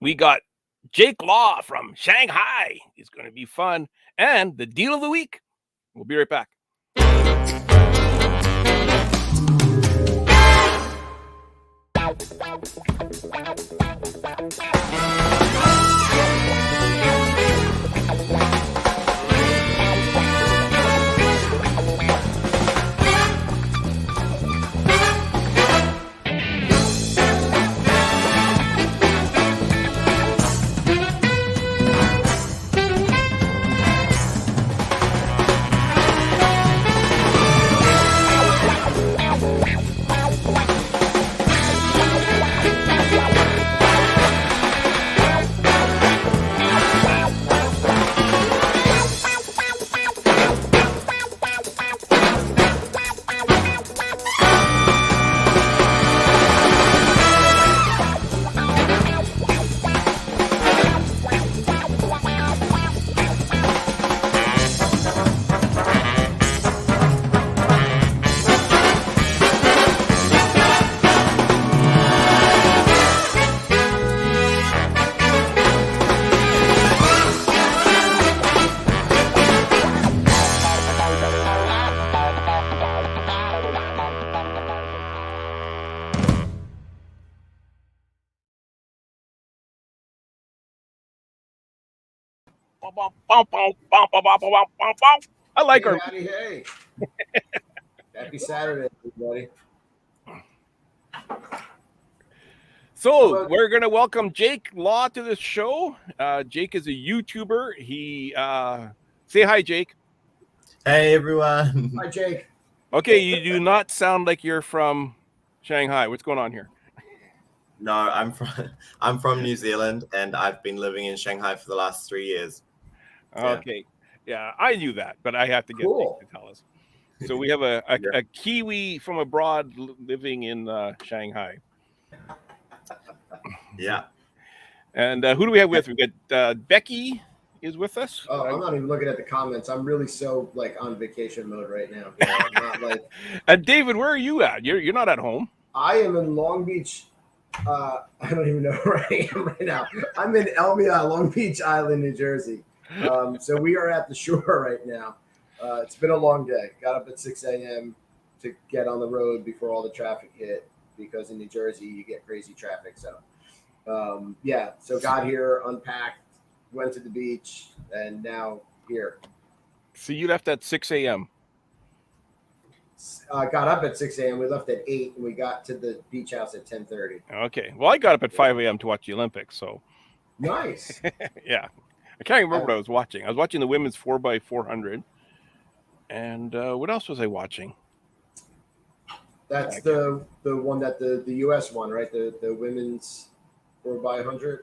We got Jake Law from Shanghai. It's going to be fun. And the deal of the week. We'll be right back. I like her. Hey. Happy Saturday, everybody. So we're going to welcome Jake Law to the show. Jake is a YouTuber. Say hi, Jake. Hey, everyone. Hi, Jake. Okay, you do not sound like you're from Shanghai. What's going on here? No, I'm from New Zealand, and I've been living in Shanghai for the last 3 years. Okay. Yeah, I knew that, but I have to get Jake to tell us. So we have a Kiwi from abroad living in Shanghai. Yeah. And who do we have with? We got Becky is with us. Oh, I'm not even looking at the comments. I'm really so on vacation mode right now. I'm not And David, where are you at? You're not at home. I am in Long Beach. I don't even know where I am right now. I'm in LBI, Long Beach Island, New Jersey. So we are at the shore right now. It's been a long day. Got up at 6 a.m. to get on the road before all the traffic hit, because in New Jersey you get crazy traffic. So so got here, unpacked, went to the beach, and now here. So you left at 6 a.m. Got up at 6 a.m. We left at 8, and we got to the beach house at 10:30. Okay. Well, I got up at 5 a.m. to watch the Olympics. So nice. Yeah. I can't remember what I was watching. I was watching the women's 4x400. And what else was I watching? That's the one that the U.S. won, right? The women's 4x100.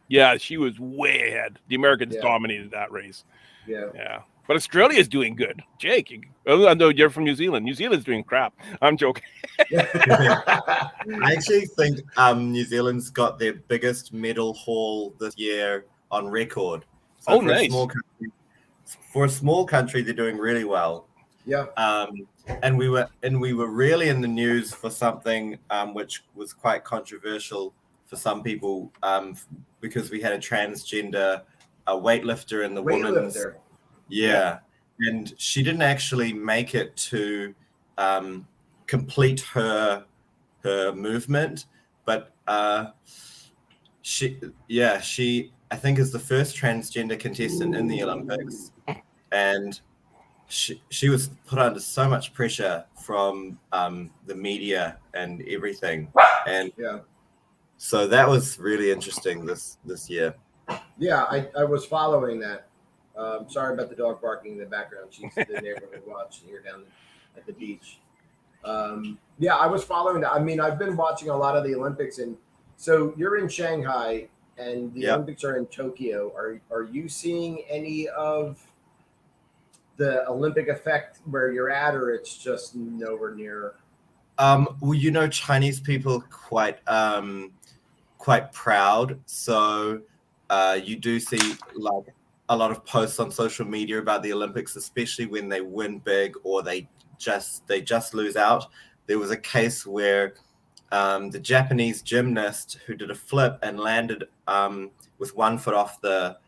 Yeah, she was way ahead. The Americans dominated that race. Yeah. But Australia is doing good. Jake, I know you're from New Zealand. New Zealand's doing crap. I'm joking. I actually think New Zealand's got their biggest medal haul this year on record. So nice. For a small country, they're doing really well. Yeah. And we were really in the news for something which was quite controversial for some people, because we had a transgender weightlifter in the women's. Yeah. And she didn't actually make it to complete her movement, but she I think is the first transgender contestant in the Olympics, and she was put under so much pressure from the media and everything, and so that was really interesting this year. Yeah, I was following that. Sorry about the dog barking in the background. She's the neighborhood watch here down at the beach. I was following that. I mean, I've been watching a lot of the Olympics, and so you're in Shanghai, and the Olympics are in Tokyo. Are you seeing any of the Olympic effect where you're at, or it's just nowhere near? Well, Chinese people are quite proud. So you do see like a lot of posts on social media about the Olympics, especially when they win big or they just lose out. There was a case where the Japanese gymnast who did a flip and landed with 1 foot off the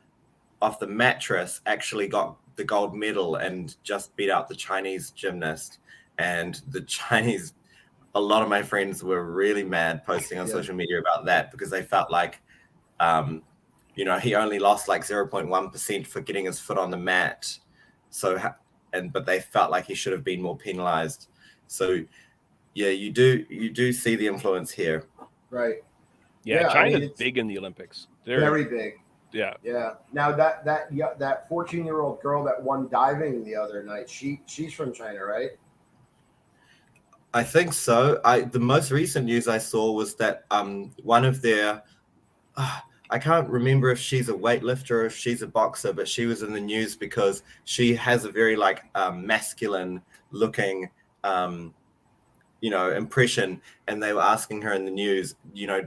mattress actually got the gold medal and just beat out the Chinese gymnast. And the Chinese, a lot of my friends were really mad posting on social media about that because they felt like, he only lost like 0.1% for getting his foot on the mat. But they felt like he should have been more penalized. So yeah, you do see the influence here. Right. Yeah, China's big in the Olympics. They're very big. Yeah. Yeah. Now that 14-year-old girl that won diving the other night, she's from China, right? I think so. The most recent news I saw was that one of their I can't remember if she's a weightlifter or if she's a boxer, but she was in the news because she has a very masculine looking impression, and they were asking her in the news,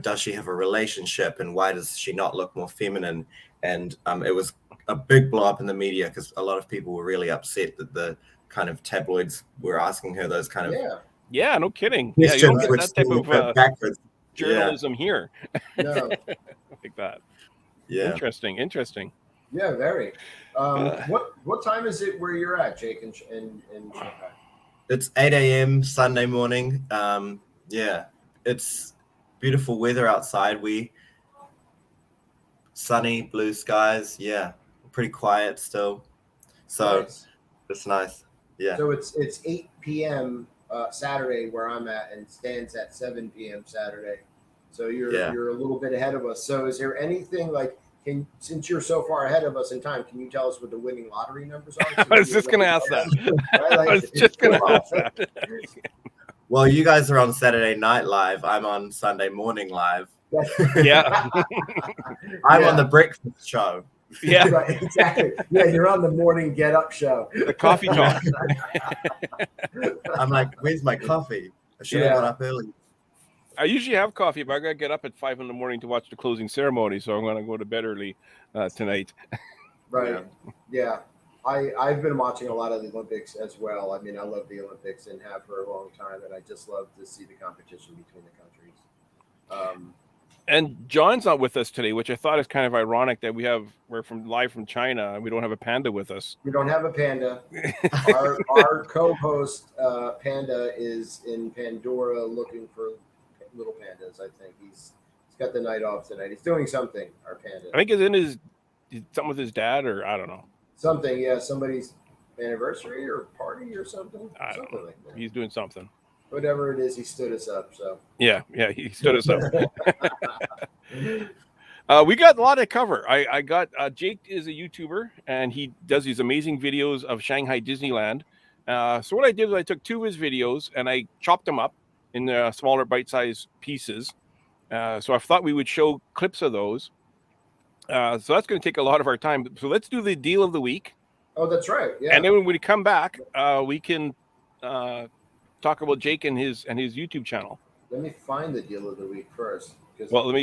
does she have a relationship and why does she not look more feminine? And it was a big blow up in the media because a lot of people were really upset that the kind of tabloids were asking her those kind of yeah, no kidding. Yeah, you don't get that type of backwards journalism here. No. Like that. Yeah. Interesting. Yeah, very. What time is it where you're at, Jake, in Shanghai? It's 8 a.m. Sunday morning. Yeah, it's beautiful weather outside. Sunny, blue skies. Yeah, pretty quiet still. So it's nice. Yeah. So it's 8 p.m. Saturday where I'm at, and stands at 7 p.m. Saturday. So you're a little bit ahead of us. So is there anything since you're so far ahead of us in time, can you tell us what the winning lottery numbers are? I was just going to ask that. I was just going to ask that. Well, you guys are on Saturday Night Live. I'm on Sunday Morning Live. Yeah. I'm on the breakfast show. Yeah. Right, exactly. Yeah, you're on the morning get up show. The coffee talk. I'm like, where's my coffee? I should have got up early. I usually have coffee, but I gotta get up at 5 a.m. to watch the closing ceremony, so I'm gonna go to bed early tonight. Right. Yeah. I've been watching a lot of the Olympics as well. I mean, I love the Olympics and have for a long time, and I just love to see the competition between the countries. And John's not with us today, which I thought is kind of ironic that we're live from China and we don't have a panda with us. We don't have a panda. Our co-host Panda is in Pandora looking for little pandas. I think he's got the night off tonight. He's doing something. Our panda. I think it's in something with his dad, or I don't know. Something, yeah. Somebody's anniversary or party or something. Something like that. He's doing something. Whatever it is, he stood us up. So yeah, he stood us up. We got a lot to cover. I got Jake is a YouTuber and he does these amazing videos of Shanghai DisneyLand. So what I did was I took 2 of his videos and I chopped them up in smaller bite-sized pieces. So I thought we would show clips of those. So that's going to take a lot of our time. So let's do the deal of the week. Oh, that's right. Yeah. And then when we come back, we can talk about Jake and his YouTube channel. Let me find the deal of the week first. Well,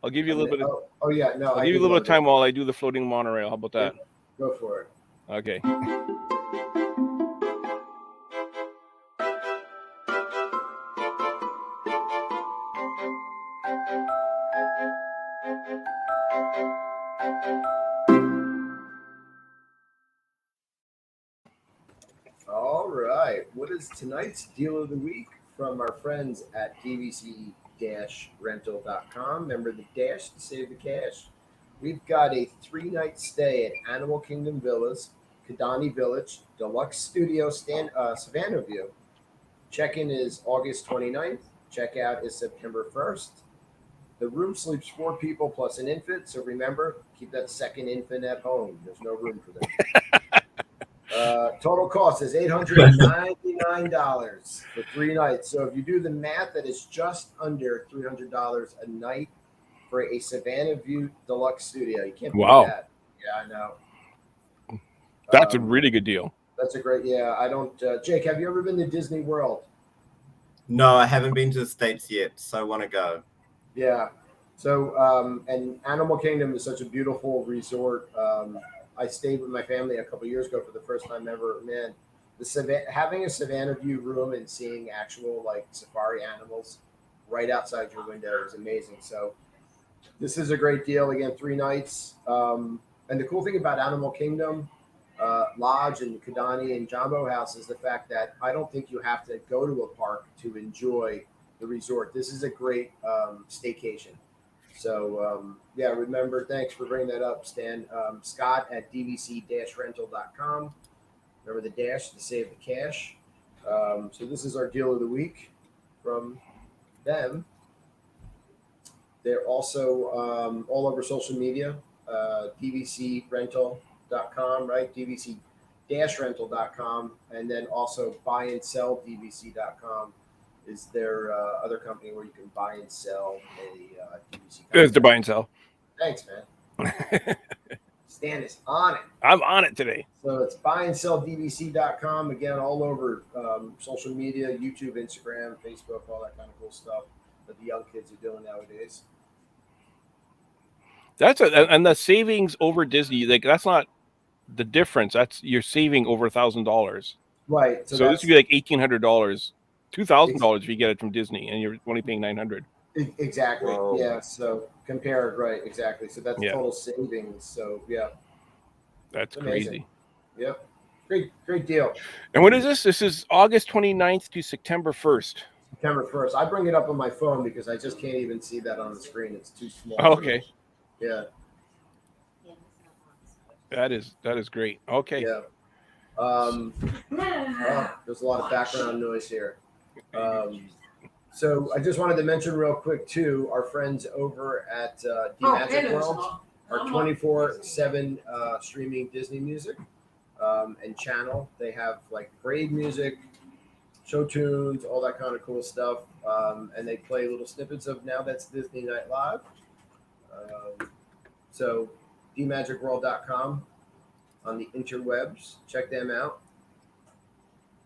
I'll give you a little bit of. Oh yeah, no. I'll give you a little bit of time while I do the floating monorail. How about that? Go for it. Okay. All right. What is tonight's deal of the week from our friends at dvc-rental.com? Remember the dash to save the cash. We've got a 3-night stay at Animal Kingdom Villas, Kidani Village, Deluxe Studio Savannah View. Check-in is August 29th. Checkout is September 1st. The room sleeps 4 people plus an infant, so remember, keep that second infant at home. There's no room for them. Total cost is $899 for 3 nights. So if you do the math, that is just under $300 a night for a Savannah View Deluxe Studio. You can't beat that. Yeah, I know. That's a really good deal. That's a great. Yeah, I don't. Jake, have you ever been to Disney World? No, I haven't been to the States yet, so I want to go. Yeah. So, and Animal Kingdom is such a beautiful resort. I stayed with my family a couple of years ago for the first time ever. Man, having a Savannah View room and seeing actual safari animals right outside your window. It was amazing. So this is a great deal. Again, 3 nights. And the cool thing about Animal Kingdom Lodge and Kidani and Jumbo House is the fact that I don't think you have to go to a park to enjoy the resort. This is a great staycation. So, yeah, remember, thanks for bringing that up, Stan. Scott at dvc-rental.com. Remember the dash to save the cash. So this is our deal of the week from them. They're also all over social media, dvcrental.com, right? dvc-rental.com. And then also buyandselldvc.com is their other company where you can buy and sell a DVC. There's the buy and sell. Thanks, man. Stan is on it. I'm on it today. So it's buyandselldvc.com. Again, all over social media, YouTube, Instagram, Facebook, all that kind of cool stuff that the young kids are doing nowadays. And the savings over Disney, like that's not the difference. That's you're saving over $1,000. Right. So this would be like $1,800, $2,000 if you get it from Disney, and you're only paying $900. Exactly. Whoa. Yeah. So compared, right? Exactly. So that's total savings. So yeah, that's amazing. crazy. Yep. Great deal. And what is this? This is August 29th to September 1st. September 1st. I bring it up on my phone because I just can't even see that on the screen. It's too small. Oh, okay. Yeah. That is great. Okay. Yeah. There's a lot of background noise here. So I just wanted to mention real quick too, our friends over at D-Magic World are 24/7 streaming Disney music and channel. They have like parade music, show tunes, all that kind of cool stuff, and they play little snippets of Now That's Disney Night Live. So dmagicworld.com on the interwebs. Check them out,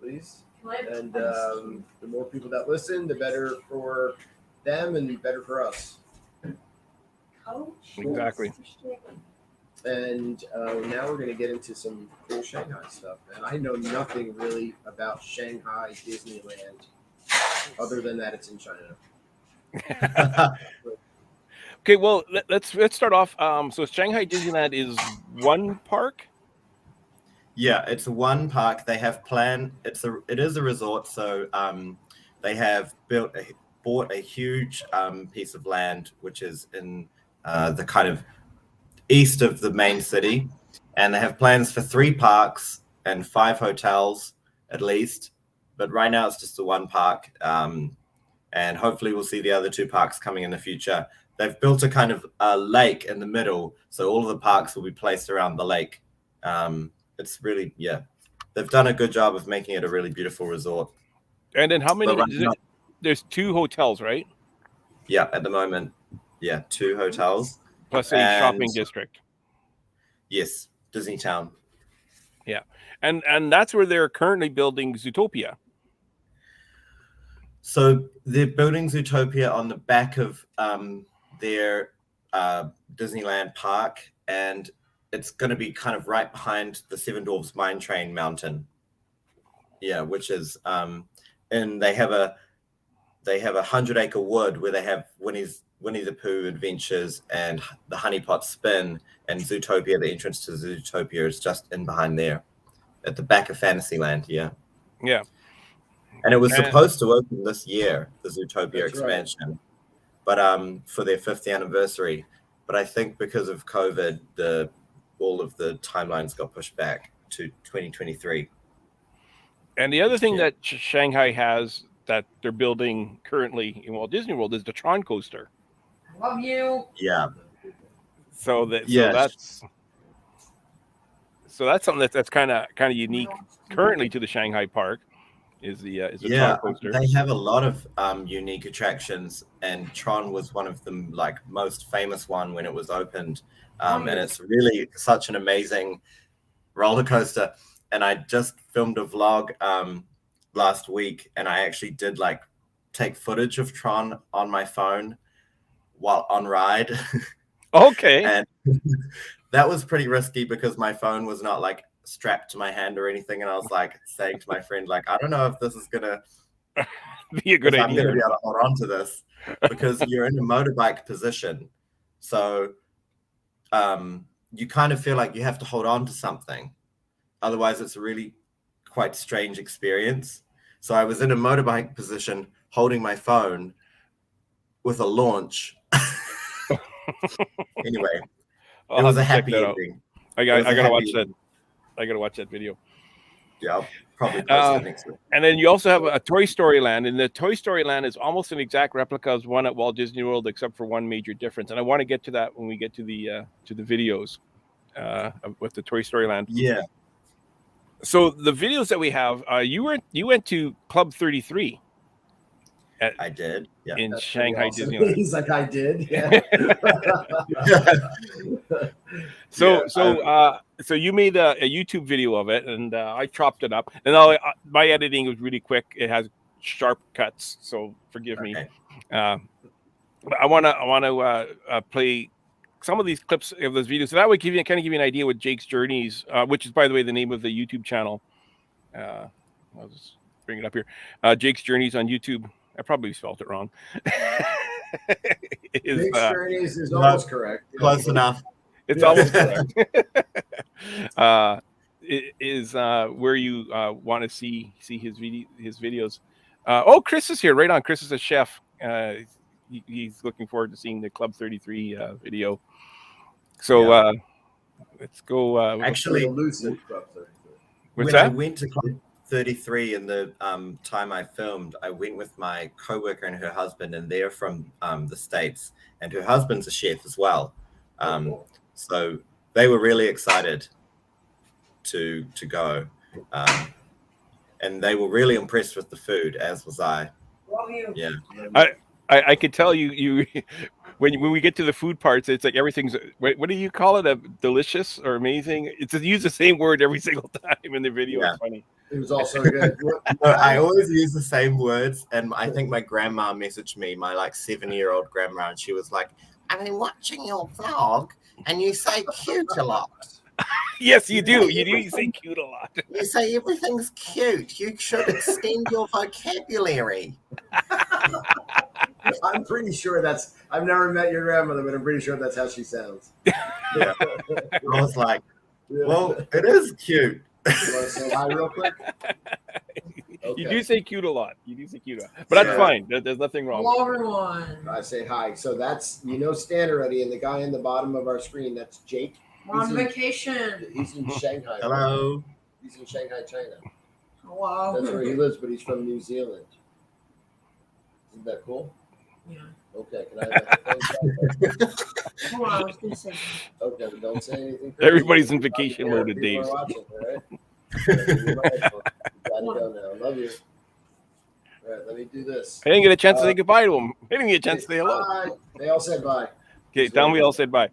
please. And the more people that listen, the better for them and the better for us. Exactly. And now we're going to get into some cool Shanghai stuff. And I know nothing really about Shanghai Disneyland other than that it's in China. Okay, well, let's start off. So Shanghai Disneyland is one park. Yeah, it's one park. They have planned. It is a resort, so they have bought a huge piece of land, which is in the kind of east of the main city, and they have plans for 3 parks and 5 hotels at least. But right now, it's just the one park, and hopefully, we'll see the other 2 parks coming in the future. They've built a kind of lake in the middle, so all of the parks will be placed around the lake. It's really, they've done a good job of making it a really beautiful resort. And then how many? There's 2 hotels, right? Yeah, at the moment, 2 hotels. Plus a shopping district. Yes, Disney Town. Yeah. And that's where they're currently building Zootopia. So they're building Zootopia on the back of their Disneyland park, and it's going to be kind of right behind the Seven Dwarfs Mine Train Mountain. Yeah, which is and they have a 100-acre wood where they have Winnie the Pooh Adventures and the Honey Pot Spin, and Zootopia. The entrance to Zootopia is just in behind there, at the back of Fantasyland. Yeah. And it was supposed to open this year, the Zootopia expansion, but for their 5th anniversary. But I think because of COVID, all of the timelines got pushed back to 2023. And the other thing that Shanghai has that they're building currently in Walt Disney World is the Tron Coaster. I love you. Yeah. So that's something that's kind of unique currently to the Shanghai park. Is the Tron Coaster. They have a lot of unique attractions, and Tron was one of the most famous one when it was opened. And it's really such an amazing roller coaster. And I just filmed a vlog last week, and I actually did take footage of Tron on my phone while on ride. Okay. And that was pretty risky because my phone was not strapped to my hand or anything, and I was saying to my friend, I don't know if this is gonna be a good I'm going to idea. be able to hold on to this because you're in a motorbike position. So you kind of feel like you have to hold on to something. Otherwise, it's a really quite strange experience. So I was in a motorbike position holding my phone with a launch. Anyway, it was a happy ending. I gotta watch that. I gotta watch that video. Yeah, I'll probably post it next week. And then you also have a Toy Story Land, and the Toy Story Land is almost an exact replica of one at Walt Disney World, except for one major difference. And I want to get to that when we get to the videos with the Toy Story Land. Yeah. So the videos that we have, you went to Club 33. I did. Yeah. In That's Shanghai awesome. Disneyland. He's like, I did. Yeah. So you made a YouTube video of it, and I chopped it up. And my editing was really quick. It has sharp cuts, so forgive me. But I want to play some of these clips of those videos, so that would give you an idea what Jake's Journeys, which is, by the way, the name of the YouTube channel. I'll just bring it up here. Jake's Journeys on YouTube. I probably spelled it wrong. Jake's Journeys is almost correct. Close enough. It's almost correct. It is where you want to see his videos. Chris is here. Right on. Chris is a chef. He's looking forward to seeing the Club 33 video. So let's go. Actually, what's that? I went to Club 33 in the time I filmed, I went with my coworker and her husband, and they're from the States, and her husband's a chef as well. So they were really excited to go, and they were really impressed with the food, as was I. Yeah, I could tell you when we get to the food parts, it's like everything's, what do you call it? Delicious or amazing? It's use the same word every single time in the video. Yeah. It's funny. It was also good. I always use the same words, and I think my grandma messaged me, my 7-year-old grandma, and she was like, "I've been watching your vlog, and you say cute a lot." Yes, you do. You say cute a lot. You say everything's cute. You should extend your vocabulary. I'm pretty sure I've never met your grandmother, but I'm pretty sure that's how she sounds. Yeah. I was like, well, it is cute. You want to say hi real quick? Okay. You do say cute a lot. But that's fine. There's nothing wrong. Hello, everyone. I say hi. So that's, Stan already, and the guy in the bottom of our screen, that's Jake. We're on vacation. He's in Shanghai. Hello. He's in Shanghai, China. Hello. That's where he lives, but he's from New Zealand. Isn't that cool? Yeah. Okay, can I have that? Hold on, I was gonna say. Okay, but don't say anything. crazy. Everybody's in vacation mode at People Dave's. are watching, all right? You gotta go now. Love you. All right, let me do this. I didn't get a chance to say goodbye to him. I didn't get a chance to say hello. Bye. They all said bye. Okay, tell me we all said bye.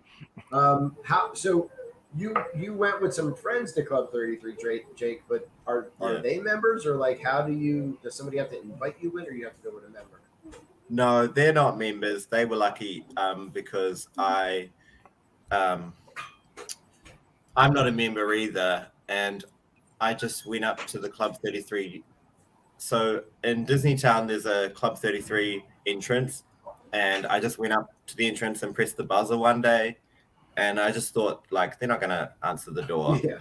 So you went with some friends to Club 33, Jake, but are they members, or does somebody have to invite you in, or you have to go with a member? No, they're not members. They were lucky because I'm not a member either, and I just went up to the Club 33. So in Disneytown, there's a Club 33 entrance, and I just went up to the entrance and pressed the buzzer one day, and I just thought, they're not going to answer the door. Yeah.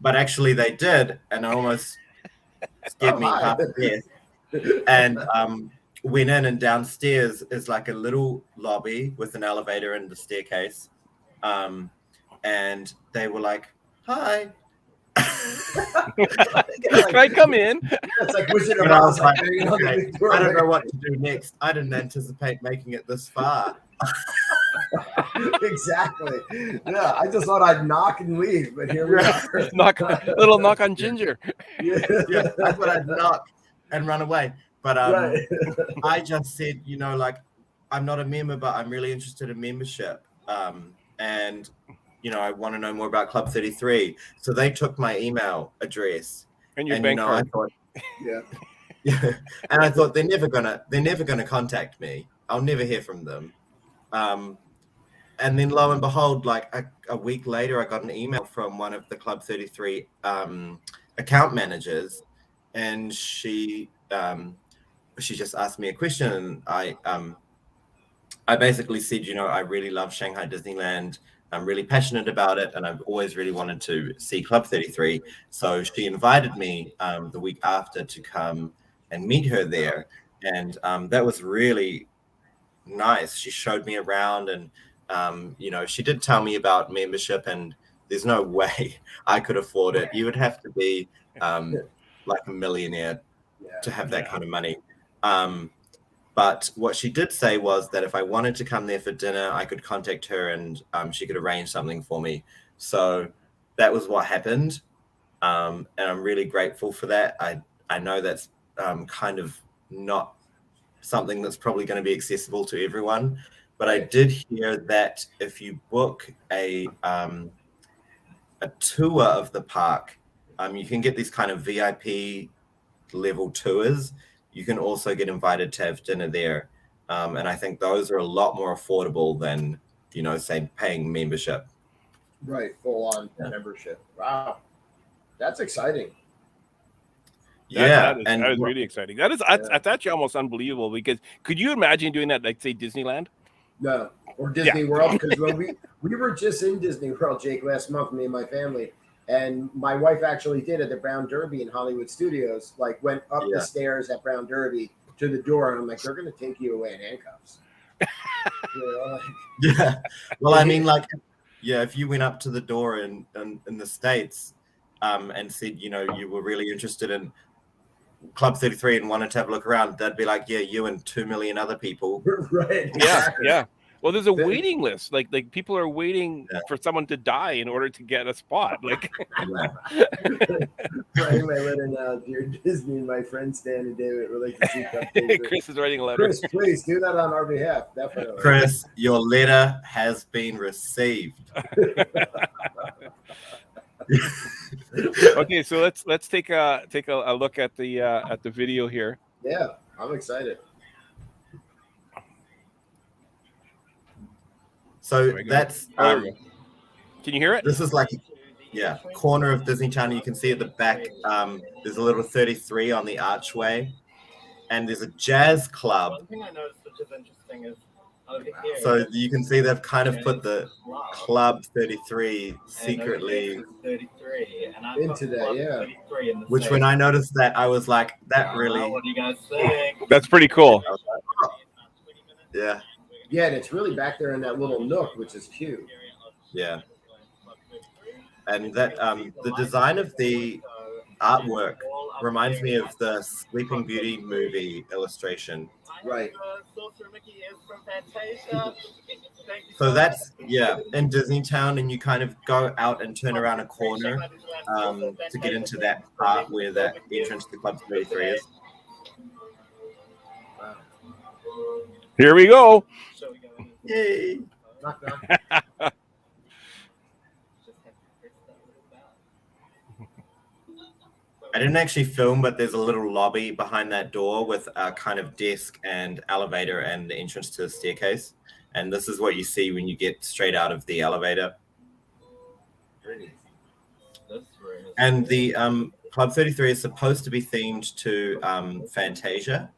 But actually they did, and it almost scared me half to death. And went in, and downstairs is a little lobby with an elevator and a staircase. And they were like, "Hi." Can I come in? It's like Wizard of And I Oz. was like, Okay, okay, I don't know what to do next. I didn't anticipate making it this far. Exactly. Yeah, I just thought I'd knock and leave, but here we are. Little knock on Ginger. Yeah, I thought I'd knock and run away. But Right. I just said, I'm not a member, but I'm really interested in membership. And, I want to know more about Club 33. So they took my email address. And your bank card. I thought, Yeah. and I thought they're never gonna contact me. I'll never hear from them. And then lo and behold, a week later, I got an email from one of the Club 33 account managers, and she she just asked me a question, and I basically said, I really love Shanghai Disneyland. I'm really passionate about it, and I've always really wanted to see Club 33. So she invited me the week after to come and meet her there, and that was really nice. She showed me around, and she did tell me about membership, and there's no way I could afford it. You would have to be like a millionaire to have that kind of money. But what she did say was that if I wanted to come there for dinner, I could contact her, and she could arrange something for me. So that was what happened, and I'm really grateful for that. I know that's kind of not something that's probably going to be accessible to everyone, but I did hear that if you book a tour of the park, you can get these kind of VIP level tours. You can also get invited to have dinner there, and I think those are a lot more affordable than say paying membership. Right, full on membership. Wow, that's exciting. That is really exciting. That's actually almost unbelievable, because could you imagine doing that, like say Disneyland? No, or Disney World, because when we were just in Disney World, Jake, last month, me and my family, and my wife actually did at the Brown Derby in Hollywood Studios, like went up the stairs at Brown Derby to the door, and I'm like, they're going to take you away in handcuffs. Yeah. Well, I mean, like, if you went up to the door in the States and said, you were really interested in Club 33 and wanted to have a look around, they'd be like, you and 2 million other people. Right. Yeah. Well, there's a waiting list. Like people are waiting for someone to die in order to get a spot. Like, writing my letter now, dear Disney, and my friend Stan and David would like to see Chris is writing a letter. Chris, please do that on our behalf. Definitely. Chris, your letter has been received. Okay, so let's take a look at the video here. Yeah, I'm excited. So that's can you hear it? This is like corner of Disneytown. You can see at the back there's a little 33 on the archway, and there's a jazz club. One thing I noticed, which is interesting, is over here. So you can see they've kind of put the Club 33 secretly 33, and into that, 33 in the which same. when I noticed that, I was like, that really. What do you guys think? That's pretty cool. Yeah. Yeah, and it's really back there in that little nook, which is cute. Yeah. And that the design of the artwork reminds me of the Sleeping Beauty movie illustration. Right. So that's in Disneytown, and you kind of go out and turn around a corner to get into that part where that entrance to Club 33 is. Wow. Here we go. Yay! Knock, knock. I didn't actually film, but there's a little lobby behind that door with a kind of desk and elevator and the entrance to the staircase. And this is what you see when you get straight out of the elevator. And the Club 33 is supposed to be themed to Fantasia.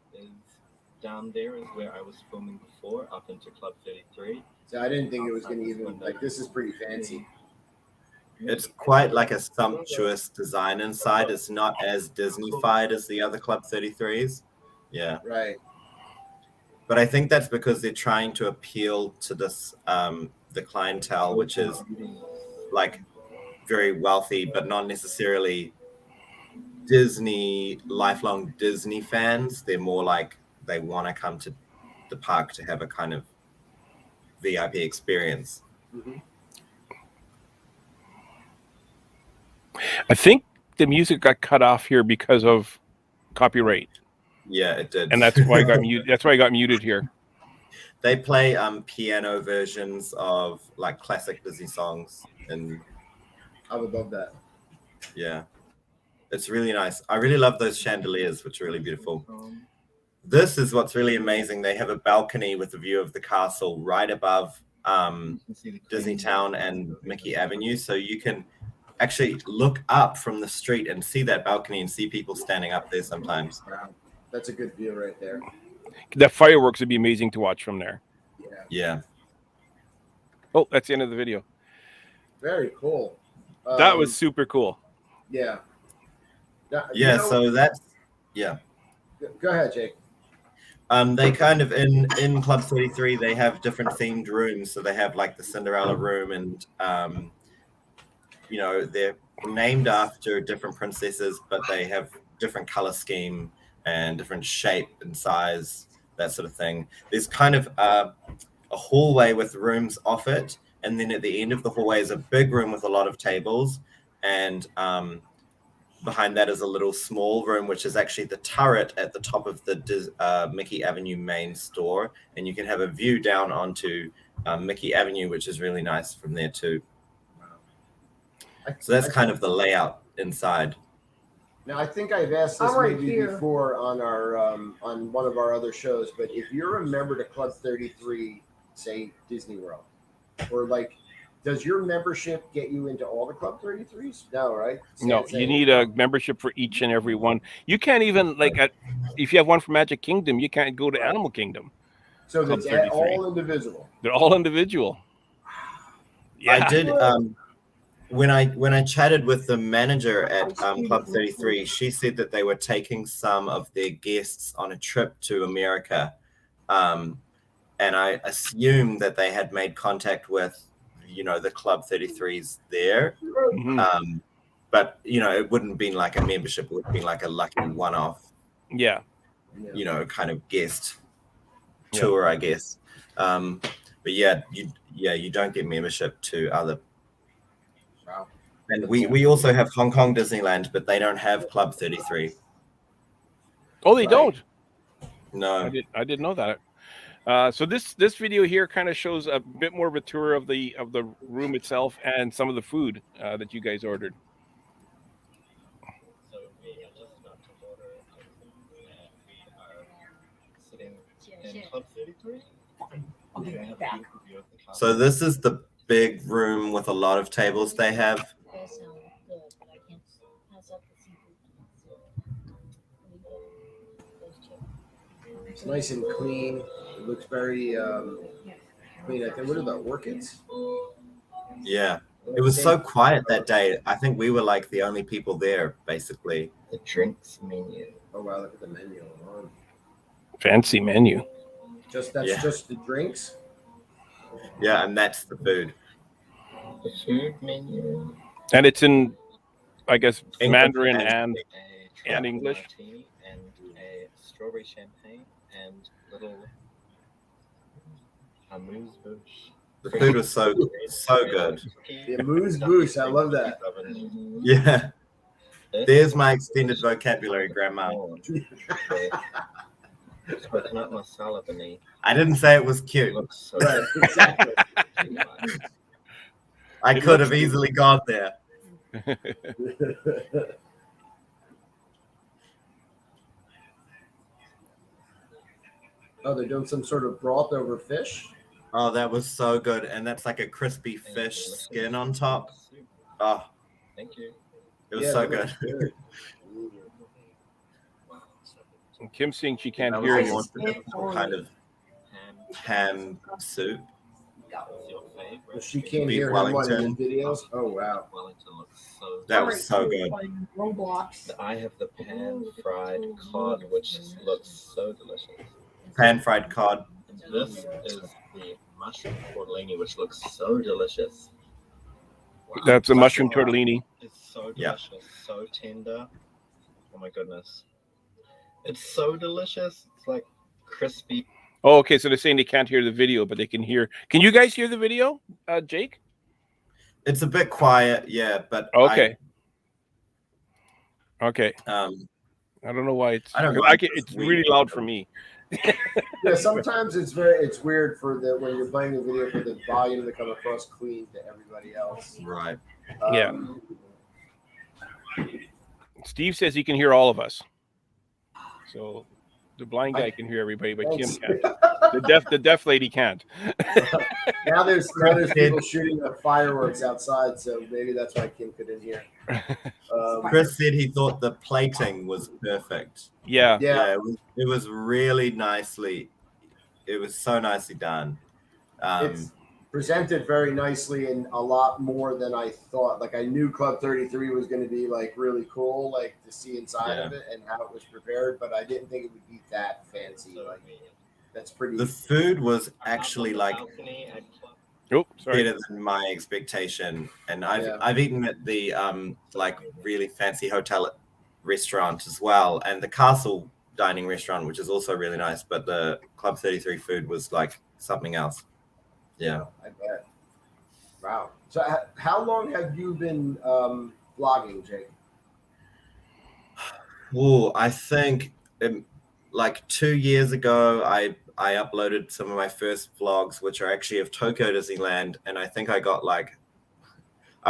Down there is where I was filming before, up into Club 33. So I didn't think it was going to even, like, this is pretty fancy. It's quite like a sumptuous design inside. It's not as Disney-fied as the other Club 33s. Yeah. Right. But I think that's because they're trying to appeal to this, the clientele, which is like very wealthy, but not necessarily Disney, lifelong Disney fans. They're more like they want to come to the park to have a kind of VIP experience. Mm-hmm. I think the music got cut off here because of copyright. Yeah, it did. And that's why I got muted. That's why I got muted here. They play piano versions of like classic Disney songs, and I would love that. Yeah, it's really nice. I really love those chandeliers, which are really beautiful. This is what's really amazing. They have a balcony with a view of the castle right above Disneytown and Mickey Avenue, so you can actually look up from the street and see that balcony and see people standing up there sometimes. That's a good view right there. The fireworks would be amazing to watch from there. Yeah, Yeah. Oh, that's the end of the video. very cool. That was super cool. Yeah. Now, Yeah. So that's go ahead, Jake. They kind of in Club 33 they have different themed rooms. So they have like the Cinderella room, and you know, they're named after different princesses, but they have different color scheme and different shape and size, that sort of thing. There's kind of a hallway with rooms off it, and then at the end of the hallway is a big room with a lot of tables, and behind that is a little small room, which is actually the turret at the top of the Mickey Avenue main store, and you can have a view down onto Mickey Avenue, which is really nice from there too. So that's kind of the layout inside. Now, I think I've asked this I'm right maybe here. before on our on one of our other shows, but if you're a member to Club 33, say Disney World, or like, does your membership get you into all the Club 33s? No, right? No, you need a membership for each and every one. You can't even like if you have one for Magic Kingdom, you can't go to Right. Animal Kingdom. So Club it's 33. all individual. They're all individual. Yeah. I did when I chatted with the manager at Club 33, she said that they were taking some of their guests on a trip to America, and I assumed that they had made contact with, you know, the Club 33s there. Mhm. But you know, it wouldn't have been like a membership; it would have been like a lucky one-off, Yeah. you know, kind of guest tour, I guess. But yeah, you don't get membership to other. Wow. And we also have Hong Kong Disneyland, but they don't have Club 33. Oh, they Right. don't. No. I didn't know that. So this video here kind of shows a bit more of a tour of the room itself and some of the food that you guys ordered. So we are just about to order everything, and we are sitting in Club 33. I'll be We right have a back. beautiful view of the castle. So this is the big room with a lot of tables they have. That sounds good, but I can't pass up the seafood. So we get those two. It's nice and clean. It looks very clean. I think, what are the orchids? Yeah. It was so quiet that day. I think we were like the only people there, basically. The drinks menu. Oh wow, look at the menu alone. Fancy menu. Just Yeah. just the drinks. Yeah, and that's the food. The food menu. And it's in, I guess, English Mandarin and- and A And tropical English. martini and a strawberry champagne and little amuse bouche. The food was so good. The amuse-bouche, I love that. Yeah. There's my extended vocabulary, Grandma. Coconut masala beneath. I didn't say it was cute. Looks so Right, exactly. I It could looks have easily got there. Oh, they're doing some sort of broth over fish. Oh, that was so good. And that's like a crispy fish skin on top. Oh, Thank you. it was Yeah, so that good. looks good. And Kim's saying she can't That hear was a you. more typical kind of ham soup. What's your favorite? She can't Beef hear him on the Wellington. videos. Oh wow. Wellington looks so That was so good. Playing Roblox. I have the pan-fried cod, which looks so delicious. Pan fried cod. And this is the mushroom tortellini, which looks so delicious. Wow. That's a mushroom Wow. tortellini. It's so Yeah. delicious, so tender. Oh my goodness. It's so delicious. It's like crispy. Oh, okay. So they're saying they can't hear the video, but they can hear. Can you guys hear the video, Jake? It's a bit quiet, yeah, but Okay. Okay. I don't know why it's. I don't know. It's really loud for me. Yeah, sometimes it's weird for the when you're playing the video for the volume to come across clean to everybody else. right. Yeah. Steve says he can hear all of us. So the blind guy can hear everybody, but Kim Thanks. can't. The deaf lady can't. Now there's people shooting fireworks outside, so maybe that's why Kim couldn't hear. Chris said he thought the plating was perfect. Yeah. Yeah. It was really nicely. It was so nicely done. It's presented very nicely and a lot more than I thought. Like I knew Club 33 was going to be like really cool, like to see inside of it and how it was prepared, but I didn't think it would be that fancy. Like that's pretty. The food was actually like better than my expectation, and I've eaten at the like really fancy hotel restaurant as well, and the castle dining restaurant, which is also really nice. But the Club 33 food was like something else. Yeah, I bet. Wow. So how long have you been vlogging, Jake? Oh, I think like 2 years ago, I uploaded some of my first vlogs, which are actually of Tokyo Disneyland, and I think I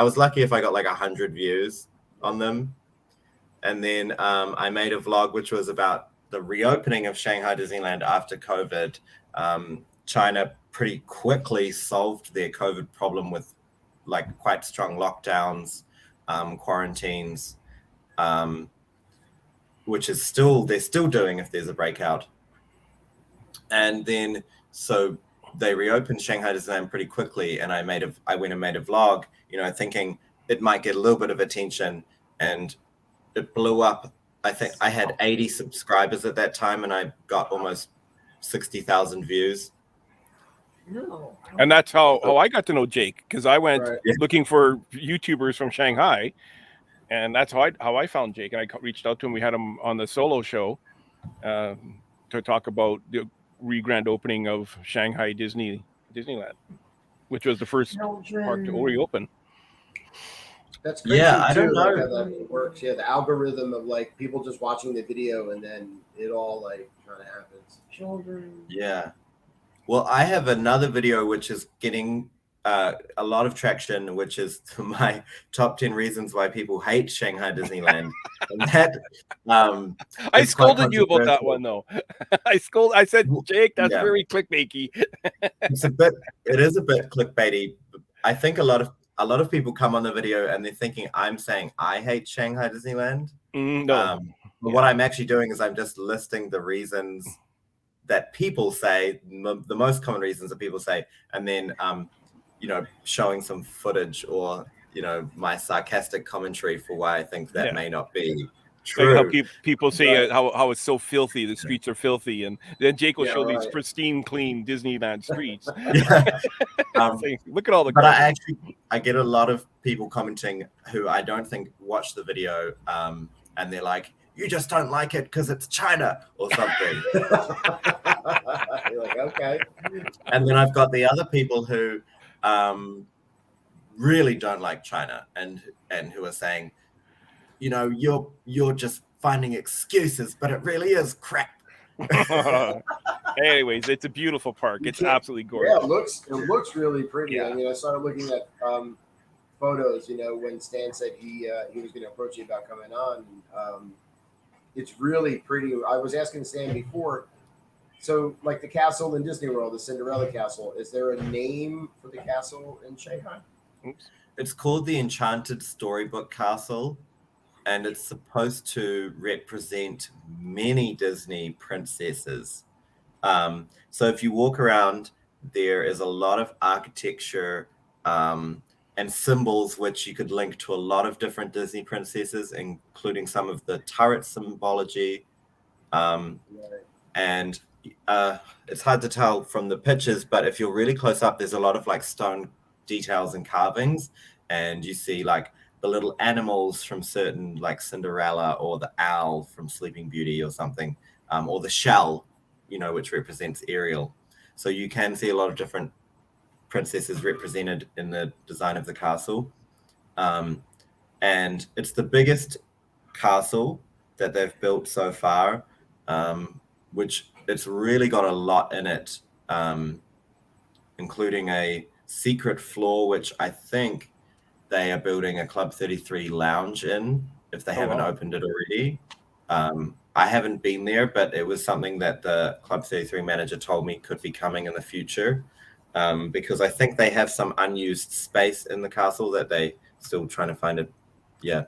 was lucky if I got like 100 views on them. And then I made a vlog which was about the reopening of Shanghai Disneyland after COVID. China pretty quickly solved their COVID problem with like quite strong lockdowns, quarantines, which is they're still doing if there's a breakout. And then so they reopened Shanghai Disneyland pretty quickly, and I went and made a vlog, thinking it might get a little bit of attention, and it blew up. I think I had 80 subscribers at that time, and I got almost 60,000 views. No. And that's how I got to know Jake, because I went Right. looking for YouTubers from Shanghai, and that's how I found Jake. And I reached out to him. We had him on the solo show to talk about the grand opening of Shanghai Disneyland, which was the first park to reopen. That's crazy I don't too, like, know. how that works. Yeah, the algorithm of like people just watching the video and then it all like kind of happens. Children. Yeah. Well, I have another video which is getting a lot of traction, which is my top 10 reasons why people hate Shanghai Disneyland. And that I scolded you about that one though. I said, Jake, that's very clickbaity. It is a bit clickbaity. I think a lot of people come on the video and they're thinking I'm saying I hate Shanghai Disneyland. No. But what I'm actually doing is I'm just listing the reasons that people say, the most common reasons that people say, and then showing some footage or my sarcastic commentary for why I think that may not be true. Like how people say how it's so filthy, the streets are filthy, and then Jake will show these pristine, clean Disneyland streets. Saying, look at all the. But I get a lot of people commenting who I don't think watch the video, and they're like, "You just don't like it because it's China or something." You're like, okay. And then I've got the other people who really don't like China and who are saying, you're just finding excuses, but it really is crap. Anyways, it's a beautiful park. It's absolutely gorgeous. Yeah, it looks really pretty. Yeah. I mean, I started looking at photos, when Stan said he was going to approach you about coming on. It's really pretty. I was asking Stan before, so like the castle in Disney World, the Cinderella Castle, is there a name for the castle in Shanghai? Oops. It's called the Enchanted Storybook Castle, and it's supposed to represent many Disney princesses. So if you walk around, there is a lot of architecture and symbols which you could link to a lot of different Disney princesses, including some of the turret symbology. And it's hard to tell from the pictures, but if you're really close up, there's a lot of like stone details and carvings, and you see like the little animals from certain, like Cinderella, or the owl from Sleeping Beauty or something, or the shell, which represents Ariel. So you can see a lot of different princesses represented in the design of the castle. And it's the biggest castle that they've built so far, which it's really got a lot in it, including a secret floor, which I think they are building a Club 33 lounge in, if they haven't opened it already. I haven't been there, but it was something that the Club 33 manager told me could be coming in the future, because I think they have some unused space in the castle that they still trying to find a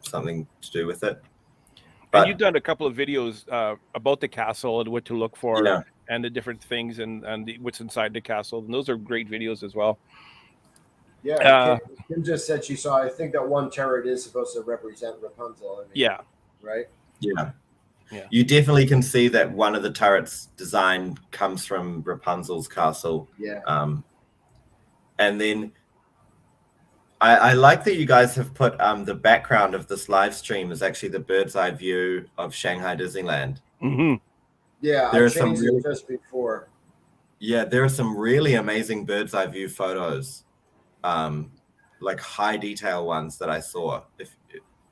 something to do with it. And But you've done a couple of videos about the castle and what to look for, yeah, and the different things and what's inside the castle. And those are great videos as well. Yeah, Kim just said she saw. I think that one turret is supposed to represent Rapunzel. I mean, Yeah. Right. yeah. Yeah. You definitely can see that one of the turrets' design comes from Rapunzel's castle. Yeah. And then I like that you guys have put the background of this live stream is actually the bird's eye view of Shanghai Disneyland. Mm-hmm. Yeah, There I are some changed really- it just before. Yeah, there are some really amazing bird's eye view photos, like high detail ones that I saw.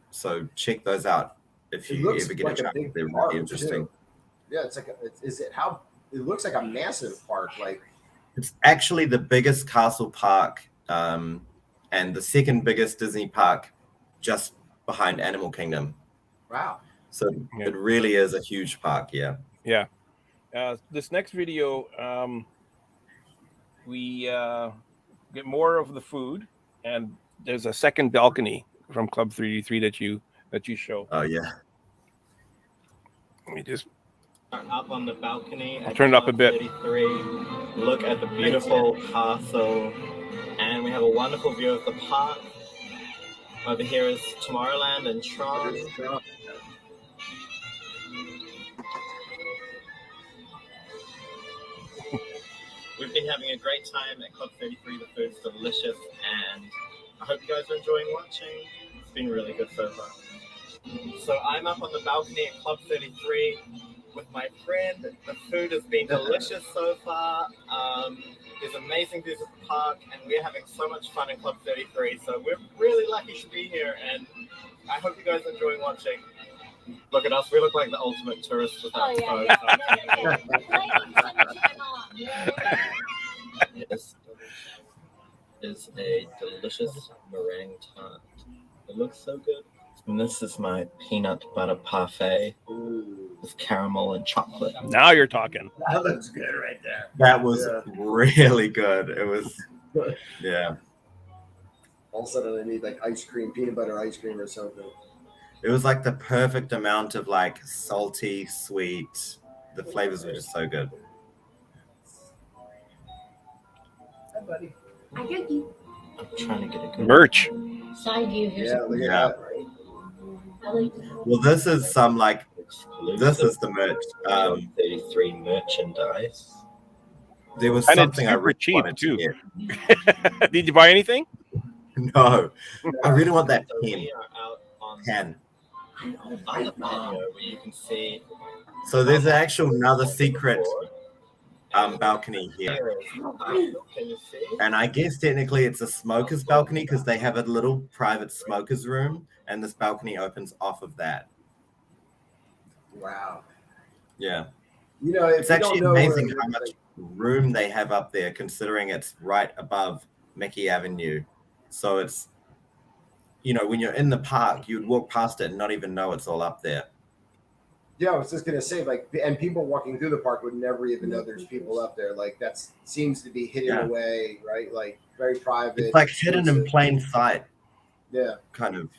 So check those out if It you looks ever get like a a chance. big They're park, really interesting. too. Yeah, it's like it looks like a massive park. Like It's actually the biggest castle park and the second biggest Disney park, just behind Animal Kingdom. wow. So Yeah. it really is a huge park. Yeah. Yeah. This next video, we get more of the food, and there's a second balcony from Club 33 that you show. Oh yeah. Let me just Up on the balcony. I'll at turn it up a Club bit. 33. Look at the beautiful castle, and we have a wonderful view of the park. Over here is Tomorrowland and Tron. We've been having a great time at Club 33. The food's delicious, and I hope you guys are enjoying watching. It's been really good so far. So I'm up on the balcony at Club 33 with my friend. The food has been delicious so far. There's amazing views of the park, and we're having so much fun in Club 33. So we're really lucky to be here, and I hope you guys are enjoying watching. Look at us. We look like the ultimate tourists without Oh, clothes. yeah. Lighting summertime on. This is a delicious meringue tart. It looks so good. And this is my peanut butter parfait with caramel and chocolate. now you're talking. That looks good right there. That was Yeah. really good. It was, yeah. All of a sudden, I need like ice cream, peanut butter ice cream or something. It was like the perfect amount of like salty, sweet. The flavors were just so good. Hi, buddy. I got you. I'm trying to get a good Merch. Side view. Here's Yeah, look at Yeah. that. Right? I like Well, this is some like exclusive this is the merch. 33 merchandise. There was And it's something I super really cheap, wanted too. to get. Did you buy anything? No, I really want that So pen. we are out on Pen. the patio where you can see So there's actual another secret balcony here. Here is can you see? And I guess technically it's a smoker's balcony because they have a little private smoker's room, and this balcony opens off of that. Wow. Yeah, You know, if it's you actually don't know where amazing it how is, much room they have up there, considering it's right above Mickey Avenue. So it's, you know, when you're in the park, you'd walk past it and not even know it's all up there. Yeah, I was just gonna say, like, and people walking through the park would never even know there's people up there. Like, that seems to be hidden Yeah. away, right? Like, very private. It's like hidden in plain sight, Yeah, kind of.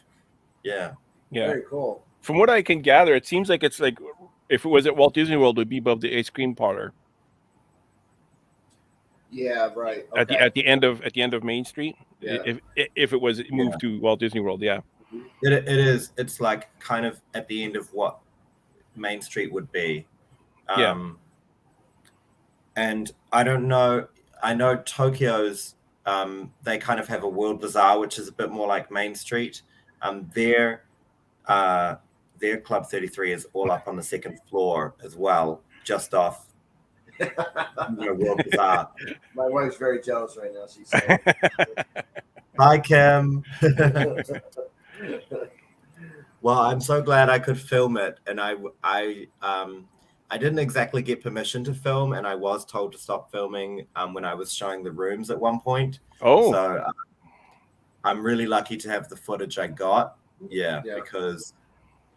Yeah. Yeah. very cool. From what I can gather, it seems like it's like if it was at Walt Disney World, it would be above the ice cream parlor Yeah, right. at the end of Main Street. Yeah. If it was moved to Walt Disney World, yeah. It is. It's like kind of at the end of what Main Street would be. Yeah. And I don't know. I know Tokyo's. They kind of have a World Bazaar, which is a bit more like Main Street. Their Club 33 is all up on the second floor as well, just off World Bazaar. My wife's very jealous right now. She's saying, Hi, Kim. Well, I'm so glad I could film it, and I didn't exactly get permission to film, and I was told to stop filming when I was showing the rooms at one point. Oh, So I'm really lucky to have the footage I got. Yeah, Yeah. because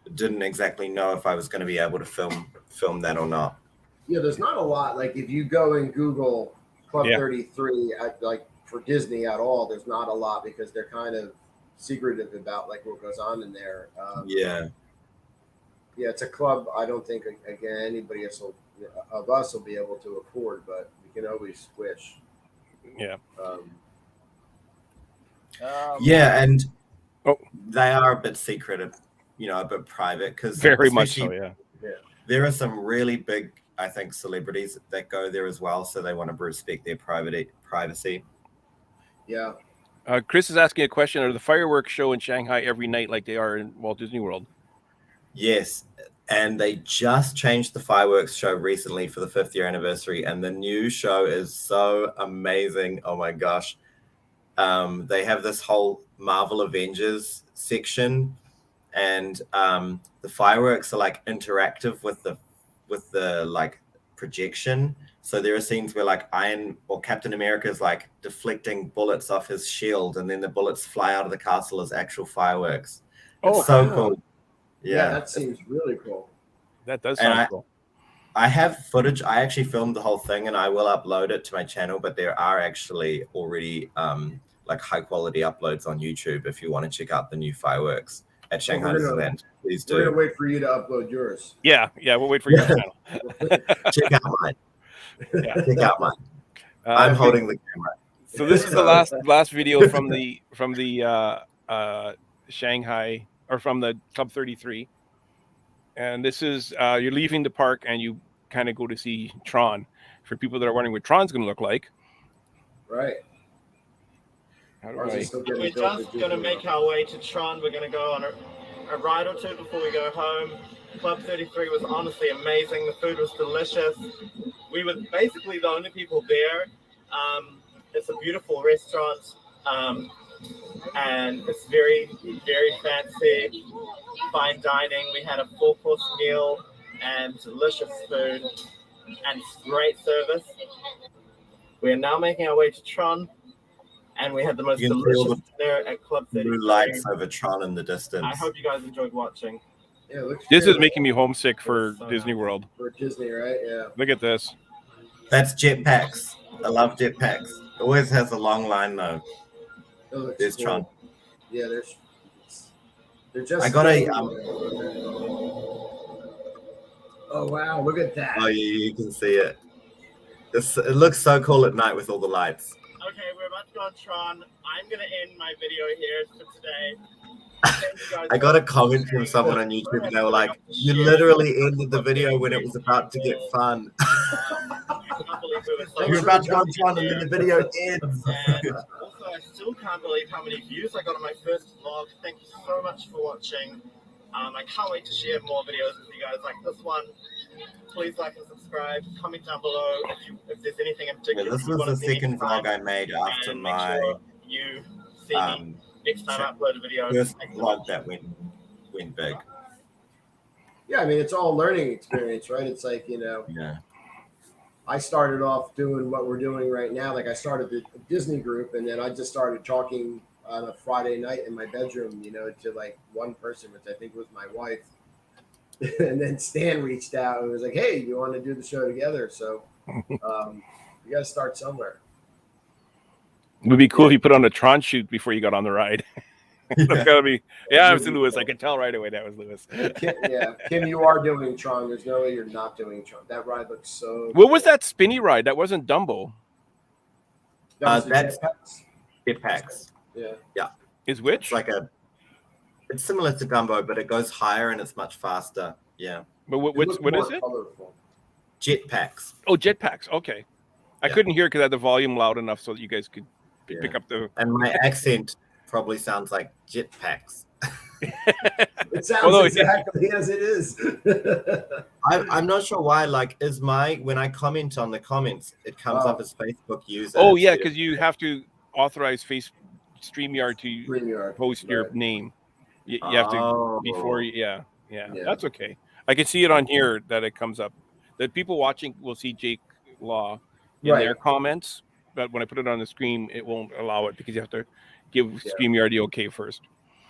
I didn't exactly know if I was going to be able to film that or not. yeah, there's not a lot. Like, if you go and Google Club Yeah. 33, like for Disney at all, there's not a lot because they're kind of secretive about like what goes on in there. Yeah. Yeah, it's a club. I don't think again anybody else of us will be able to afford, but we can always squish. Yeah. Yeah, and Oh. they are a bit secretive, a bit private, because Very much so. Yeah. there are some really big, I think, celebrities that go there as well, so they want to respect their privacy. Yeah. Chris is asking a question: are the fireworks show in Shanghai every night like they are in Walt Disney World? Yes, and they just changed the fireworks show recently for the 5th year anniversary, and the new show is so amazing. Oh my gosh. They have this whole Marvel Avengers section, and the fireworks are like interactive with the like projection. So there are scenes where like Iron or Captain America is like deflecting bullets off his shield, and then the bullets fly out of the castle as actual fireworks. It's so cool. Yeah, that seems really cool. That does sound cool. I have footage. I actually filmed the whole thing, and I will upload it to my channel. But there are actually already like high quality uploads on YouTube if you want to check out the new fireworks at Shanghai DisneyLand. Please do. We're gonna wait for you to upload yours. Yeah, we'll wait for your channel. Check out mine. Yeah. Check out mine. I'm holding the camera. So this is the last video from the Shanghai, or from the Club 33, and this is you're leaving the park and you kind of go to see Tron. For people that are wondering what Tron's going to look like, right? We're just going to make our way to Tron. We're going to go on a ride or two before we go home. Club 33 was honestly amazing. The food was delicious. We were basically the only people there. It's a beautiful restaurant, and it's very, very fancy, fine dining. We had a 4-course meal and delicious food and great service. We are now making our way to Tron, and we had the most delicious dinner at Club 33. Blue lights over Tron in the distance. I hope you guys enjoyed watching. Yeah, this is making me homesick for Disney World. For Disney, right? Yeah. Look at this. That's jetpacks. I love jetpacks. It always has a long line though. There's cool. Tron. Yeah, they're just. I got a. Oh wow! Look at that. Oh, you can see it. It looks so cool at night with all the lights. Okay, we're about to go on Tron. I'm gonna end my video here for today. I got a comment from someone on YouTube, and they were like, "You literally ended the video when it was about to get fun." You're about to go on Tron, and then the video ends. And also, I still can't believe how many views I got on my first vlog. Thank you so much for watching. I can't wait to share more videos with you guys like this one. Please like and subscribe. Comment down below if there's anything in particular. Yeah, this was the second vlog I made after my you see me next time I upload a video. First vlog that went big. Yeah, I mean it's all a learning experience, right? It's like Yeah. I started off doing what we're doing right now. Like I started the Disney group, and then I just started talking on a Friday night in my bedroom, to like one person, which I think was my wife. And then Stan reached out and was like, "Hey, you want to do the show together?" So you got to start somewhere. It would be cool if you put on a Tron shoot before you got on the ride. That's gotta be. Yeah, it was Lewis. I could tell right away that was Lewis. Kim, you are doing Tron. There's no way you're not doing Tron. That ride looks so. What was that spinny ride? That wasn't Dumbo. That's jetpacks. Yeah. Is which? It's similar to Dumbo, but it goes higher and it's much faster. Yeah. But what is it? Colorful. Jetpacks. Oh, jetpacks. Okay. I couldn't hear because I had the volume loud enough so that you guys could pick up the. And my accent probably sounds like jetpacks. It sounds exactly as it is. I'm not sure why. When I comment on the comments, it comes up as Facebook user. Oh yeah, because you have to authorize StreamYard to post your name. You have to before. Yeah. That's okay. I can see it on here that it comes up. The people watching will see Jake Law in their comments, but when I put it on the screen, it won't allow it because you have to give StreamYard the okay first.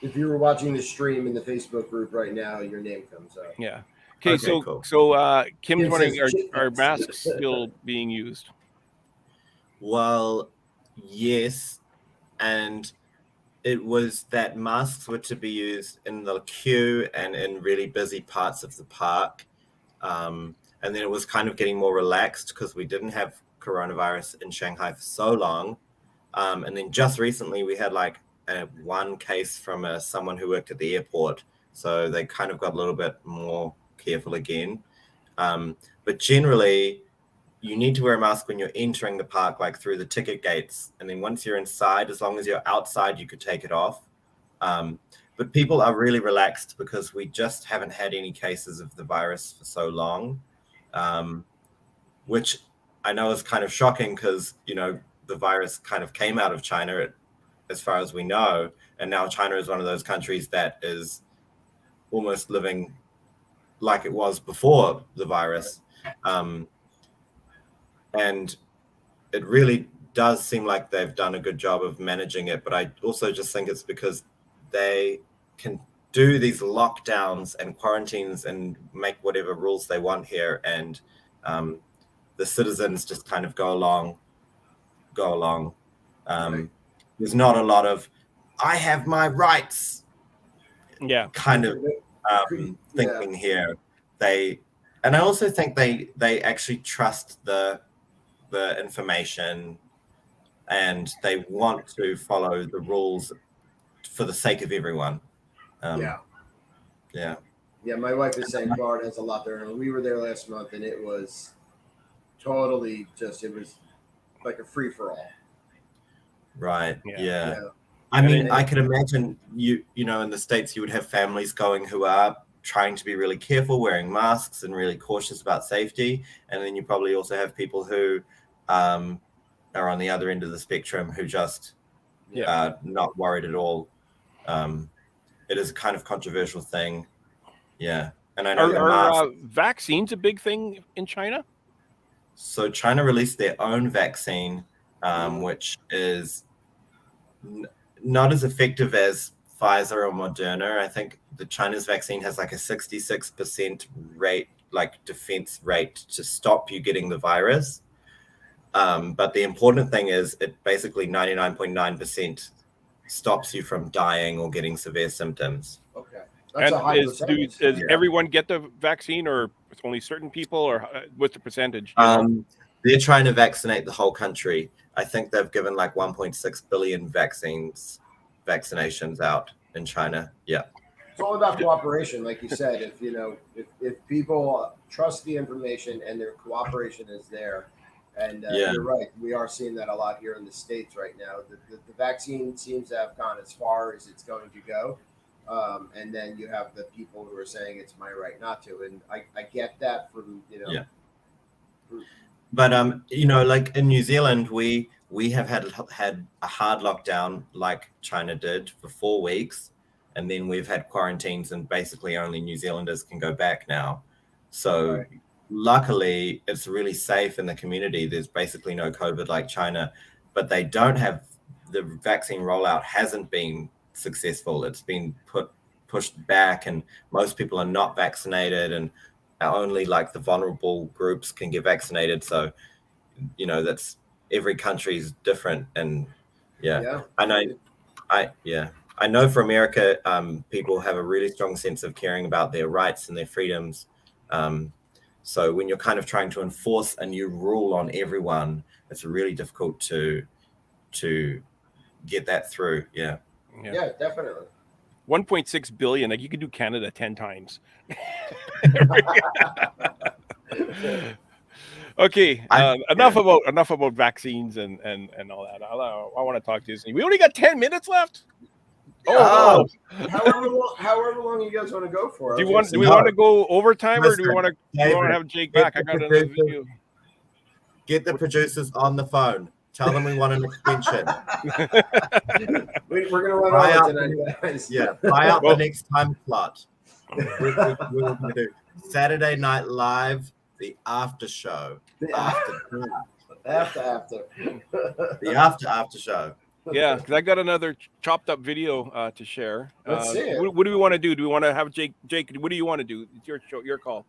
If you were watching the stream in the Facebook group right now, your name comes up. Yeah. Okay, so cool. Kim's wondering, are masks still being used? Well, yes, and it was that masks were to be used in the queue and in really busy parts of the park. And then it was kind of getting more relaxed because we didn't have coronavirus in Shanghai for so long. And then just recently we had like one case from someone who worked at the airport. So they kind of got a little bit more careful again. But generally, you need to wear a mask when you're entering the park, like through the ticket gates. And then once you're inside, as long as you're outside, you could take it off. But people are really relaxed because we just haven't had any cases of the virus for so long, which I know is kind of shocking because, you know, the virus kind of came out of China as far as we know. And now China is one of those countries that is almost living like it was before the virus. And it really does seem like they've done a good job of managing it. But I also just think it's because they can do these lockdowns and quarantines and make whatever rules they want here. And the citizens just kind of go along. There's not a lot of, I have my rights kind of thinking here. And I also think they actually trust the information, and they want to follow the rules for the sake of everyone. Yeah, my wife is saying Florida has a lot there. And we were there last month, and it was totally it was like a free for all. Right. Yeah. I mean, I could imagine you know, in the States, you would have families going who are trying to be really careful, wearing masks and really cautious about safety. And then you probably also have people who are on the other end of the spectrum who just are not worried at all. It is a kind of controversial thing. Yeah. And I know are vaccines a big thing in China? So China released their own vaccine, which is not as effective as Pfizer or Moderna. I think the China's vaccine has like a 66% rate, like defense rate to stop you getting the virus. But the important thing is it basically 99.9% stops you from dying or getting severe symptoms. Okay. That's a high percentage. Does everyone get the vaccine, or it's only certain people, or what's the percentage? They're trying to vaccinate the whole country. I think they've given like 1.6 billion vaccinations out in China. Yeah. It's all about cooperation, like you said. If people trust the information and their cooperation is there, and you're right, we are seeing that a lot here in the States right now. The vaccine seems to have gone as far as it's going to go, and then you have the people who are saying it's my right not to, and I get that from But like in New Zealand, we have had a hard lockdown like China did for 4 weeks, and then we've had quarantines, and basically only New Zealanders can go back now. So luckily, it's really safe in the community. There's basically no COVID like China, but they don't have, the vaccine rollout hasn't been successful. It's been pushed back, and most people are not vaccinated, and only like the vulnerable groups can get vaccinated. So, that's every country's different. And I know for America, people have a really strong sense of caring about their rights and their freedoms. So when you're kind of trying to enforce a new rule on everyone, it's really difficult to get that through. Yeah, definitely. 1.6 billion, like you could do Canada 10 times. Okay, enough about vaccines and all that. I want to talk Disney. We only got 10 minutes left. However long you guys want to go for. Do we want to go overtime, or do we want to have Jake back? I got another video. Get the producers on the phone. Tell them we want an extension. We're going to run out tonight, guys. Yeah, buy out the next time slot. We're going to do Saturday Night Live, the after show. After. The after show. Yeah, because I got another chopped up video to share. Let's see it. What do we want to do? Do we want to have Jake? Jake, what do you want to do? It's your show, your call.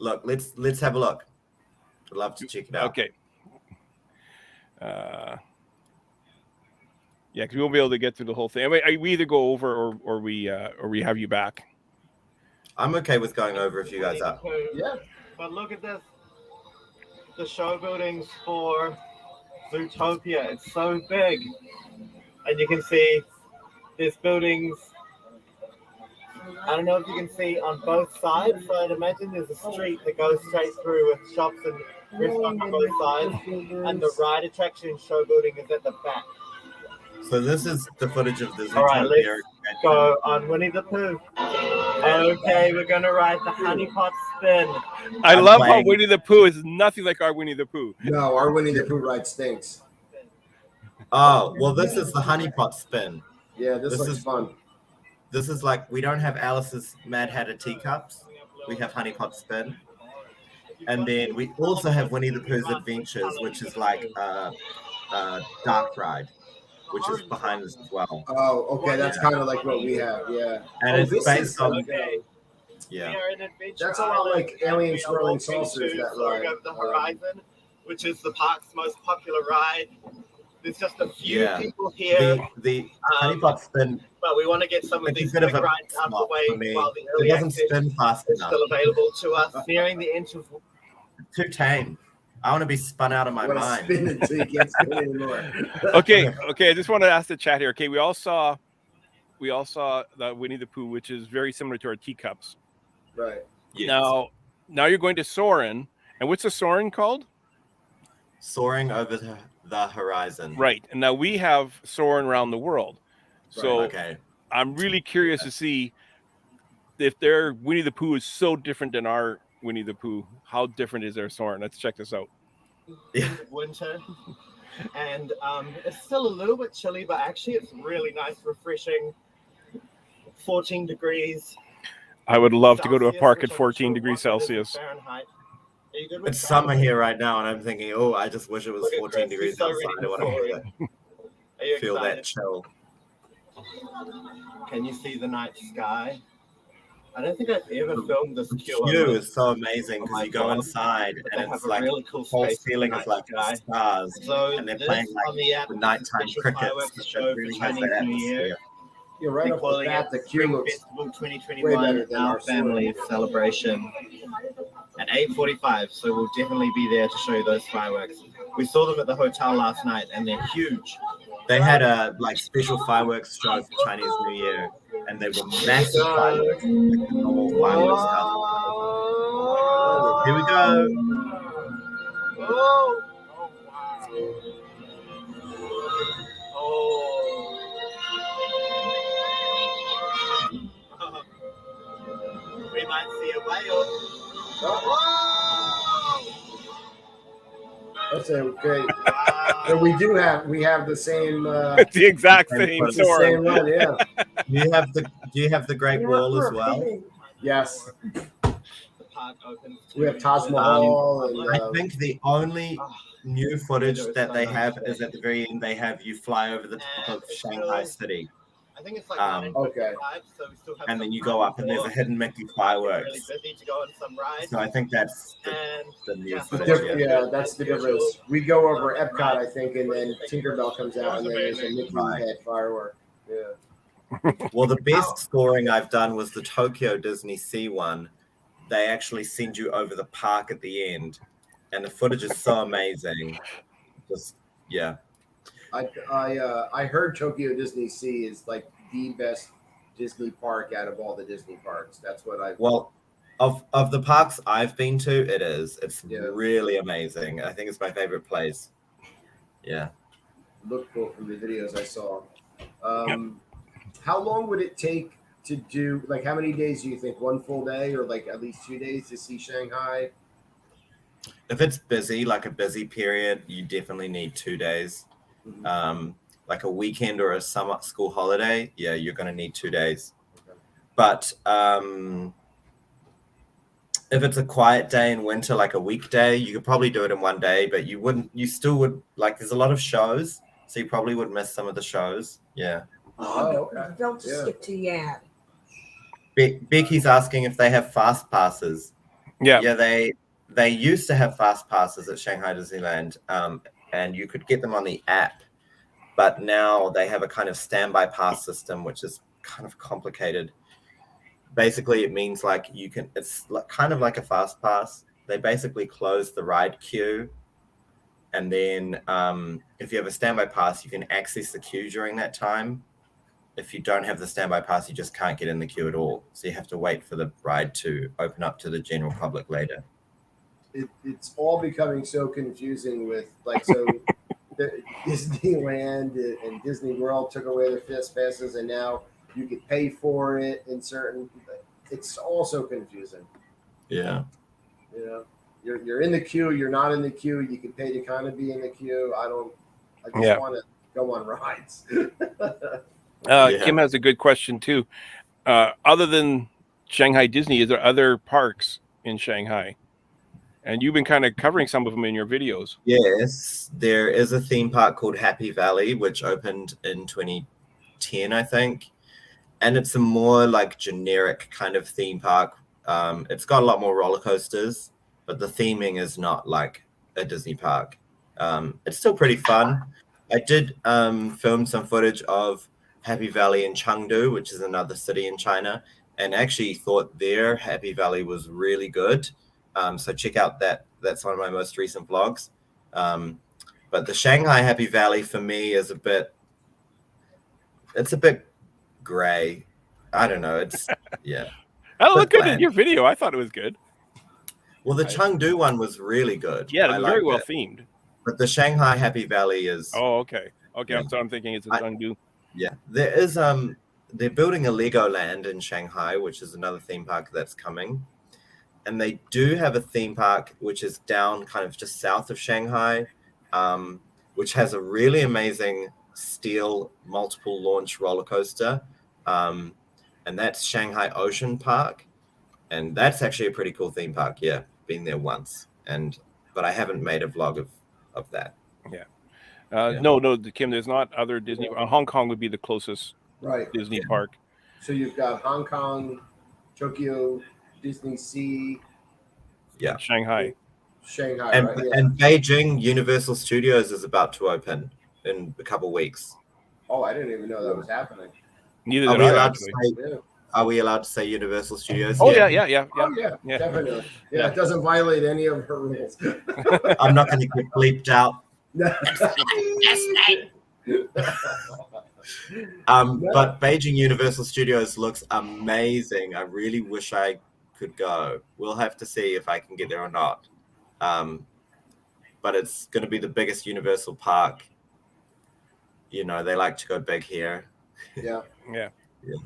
Look, let's have a look. I'd love to check it out. Okay. Yeah, because we won't be able to get through the whole thing. We either go over or we have you back. I'm okay with going over if you guys are. Yeah. But look at this. The show buildings for Zootopia. It's so big. And you can see there's buildings. I don't know if you can see on both sides. So I'd imagine there's a street that goes straight through with shops and restaurants on both sides. And the ride attraction show building is at the back. So this is the footage of the Zootopia. All right, let's go on Winnie the Pooh. Okay, we're gonna ride the honey pot spin. I I'm love how playing. Winnie the Pooh is nothing like our Winnie the Pooh. No, our Winnie the Pooh ride stinks. Oh, well, this is the honey pot spin. Yeah, this looks is fun. This is like, we don't have Alice's Mad Hatter teacups. We have honey pot spin. And then we also have Winnie the Pooh's Adventures, which is like a dark ride, which is behind us as well. Oh, okay, that's kind of like what we have. Yeah. And Oh, it's this based is- on, Okay. yeah. We are in Adventure That's a lot Island, like and Alien we are Swirling walking Saucers, to that Soaring ride. Over the Horizon, which is the park's most popular ride. There's just a few Yeah. people here, The honey pot spin, but we want to get some of it's a these bit big of a rides out of the slot way for me. while the It early doesn't access spin fast is enough. still available to us. Nearing the interval. Too tame. I want to be spun out of my You wanna mind. spin it until you can't spin anymore. Okay. I just want to ask the chat here. Okay, we all saw the Winnie the Pooh, which is very similar to our teacups. Right. Yes. Now you're going to Soarin', and what's the Soarin' called? Soaring over the horizon. Right, and now we have Soarin' around the world. So Okay. I'm really curious to see if their Winnie the Pooh is so different than our Winnie the Pooh. How different is their Soarin'? Let's check this out. Yeah. Winter, and it's still a little bit chilly, but actually it's really nice, refreshing. 14 degrees. I would love to go to a Celsius, park which at I'm 14 sure degrees what that is in Celsius. Fahrenheit. Are you good with It's summer Fahrenheit? here right now, and I'm thinking, oh, I just wish it was Look at 14 Chris, degrees he's so outside. ready I want for to it. Are you feel excited? that chill. Can you see the night sky? I don't think I've ever filmed this The queue. view is so amazing Oh because my you go God. inside But and they have it's a like really cool the whole space for ceiling the is like night sky. stars, So and they're this playing on the app the is nighttime special crickets. fireworks That show really for has that Chinese New Year. atmosphere. Yeah, right We're off the calling bat, it the queue Spring looks Festival way 2021, better than our our family celebration. At 8:45, so we'll definitely be there to show you those fireworks. We saw them at the hotel last night, and they're huge. They had a like special fireworks show for Chinese New Year, and they were massive fireworks, like the normal fireworks stuff. Here we go. Oh, oh. We might see a whale. That's okay. Wow. And we have the same It's the exact And same it's the Soarin'. same one, yeah. Do you have the Great Wall as well? Yes. The park opens We have to- Taj Mahal and I think the only Ah, new footage There is that so they much have there. is at the very end. They have you fly over the top of Shanghai City, I think it's like Um, 9:55, so we still have and some then you time go up, and there's a before hidden Mickey we get fireworks. really busy to go on some rides. So I think that's And the new yeah, the footage. diff- Yeah. yeah, that's the difference. We go over Epcot, I think, and then Tinkerbell comes out, and then there's a Mickey Right. head firework. Yeah. Well, the best scoring I've done was the Tokyo Disney Sea one. They actually send you over the park at the end, and the footage is so amazing. Just yeah. I heard Tokyo Disney Sea is like the best Disney park out of all the Disney parks. That's what I. Well, of the parks I've been to, it is. It's Yeah. really amazing. I think it's my favorite place. Yeah. Looked cool from the videos I saw. How long would it take to do? Like, how many days do you think? One full day, or like at least 2 days to see Shanghai? If it's busy, like a busy period, you definitely need 2 days. Mhm. Like a weekend or a summer school holiday, yeah, you're going to need 2 days. Okay. But if it's a quiet day in winter, like a weekday, you could probably do it in 1 day, but you still would, like, there's a lot of shows, so you probably would miss some of the shows. Yeah. Oh, okay. Don't just Yeah. skip to Yan. Becky's asking if they have fast passes. Yeah. Yeah, they used to have fast passes at Shanghai Disneyland, and you could get them on the app. but now they have a kind of standby pass system, which is kind of complicated. Basically, it means like it's kind of like a fast pass. They basically close the ride queue, and then if you have a standby pass, you can access the queue during that time. If you don't have the standby pass, you just can't get in the queue at all. So you have to wait for the ride to open up to the general public later. It's all becoming so confusing with like so. Disneyland and Disney World took away the fast passes, and now you could pay for it in certain. It's all so confusing. Yeah. You know, you're in the queue, you're not in the queue. You can pay to kind of be in the queue. I just want to go on rides. Kim has a good question too. Other than Shanghai Disney, is there other parks in Shanghai? And you've been kind of covering some of them in your videos. Yes, there is a theme park called Happy Valley, which opened in 2010, I think. And it's a more like generic kind of theme park. It's got a lot more roller coasters, but the theming is not like a Disney park. It's still pretty fun. I did film some footage of Happy Valley in Chengdu, which is another city in China, and actually thought their Happy Valley was really good. So check out that. That's one of my most recent vlogs. But the Shanghai Happy Valley for me is a bit gray. I don't know. It's yeah. Oh, look good in your video. I thought it was good. Well, the Chengdu one was really good. Yeah, it's very well themed. But the Shanghai Happy Valley is. Oh, okay. Okay, Yeah. so I'm thinking it's a Chengdu. Yeah, there is. They're building a Legoland in Shanghai, which is another theme park that's coming. And they do have a theme park which is down kind of just south of Shanghai, which has a really amazing steel multiple launch roller coaster. And that's Shanghai Ocean Park. And that's actually a pretty cool theme park. Yeah, been there once. But I haven't made a vlog of that. Yeah. No, Kim, there's not other Disney. Hong Kong would be the closest Disney park. So you've got Hong Kong, Tokyo, Disney Sea, Shanghai, and, right? And Beijing Universal Studios is about to open in a couple of weeks. Oh, I didn't even know that was happening. Neither Are did we I, allowed actually. to say? Are we allowed to say Universal Studios? Oh yeah, Oh yeah, definitely. Yeah, it doesn't violate any of her rules. I'm not going to get bleeped out. But Beijing Universal Studios looks amazing. I really wish I could go. We'll have to see if I can get there or not. But it's going to be the biggest Universal park. You know, they like to go big here. Yeah. Yeah.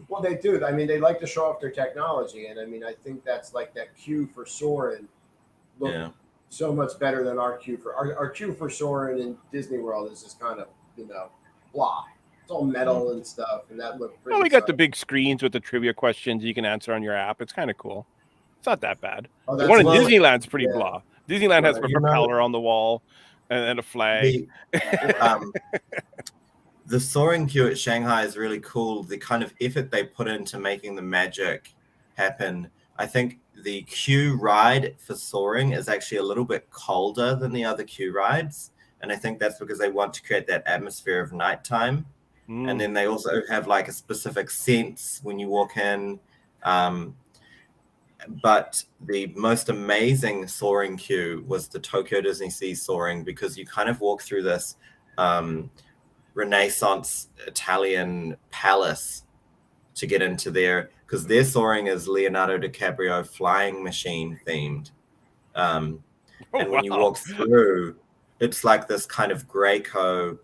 Well, they do. I mean, they like to show off their technology, and I mean, I think that's like that queue for Soarin' look so much better than our queue for our queue for Soarin' in Disney World is just kind of blah. It's all metal and stuff, and that looked pretty. Oh, we got the big screens with the trivia questions you can answer on your app. It's kind of cool. It's not that bad. Oh, the one in Disneyland's pretty blah. Disneyland has a propeller on the wall and a flag. The soaring queue at Shanghai is really cool. The kind of effort they put into making the magic happen. I think the queue ride for soaring is actually a little bit colder than the other queue rides. And I think that's because they want to create that atmosphere of nighttime. And then they also have like a specific sense when you walk in. But the most amazing soaring queue was the Tokyo Disney Sea soaring, because you kind of walk through this Renaissance Italian palace to get into there, because their soaring is Leonardo DiCaprio flying machine themed. And when you walk through, it's like this kind of Greco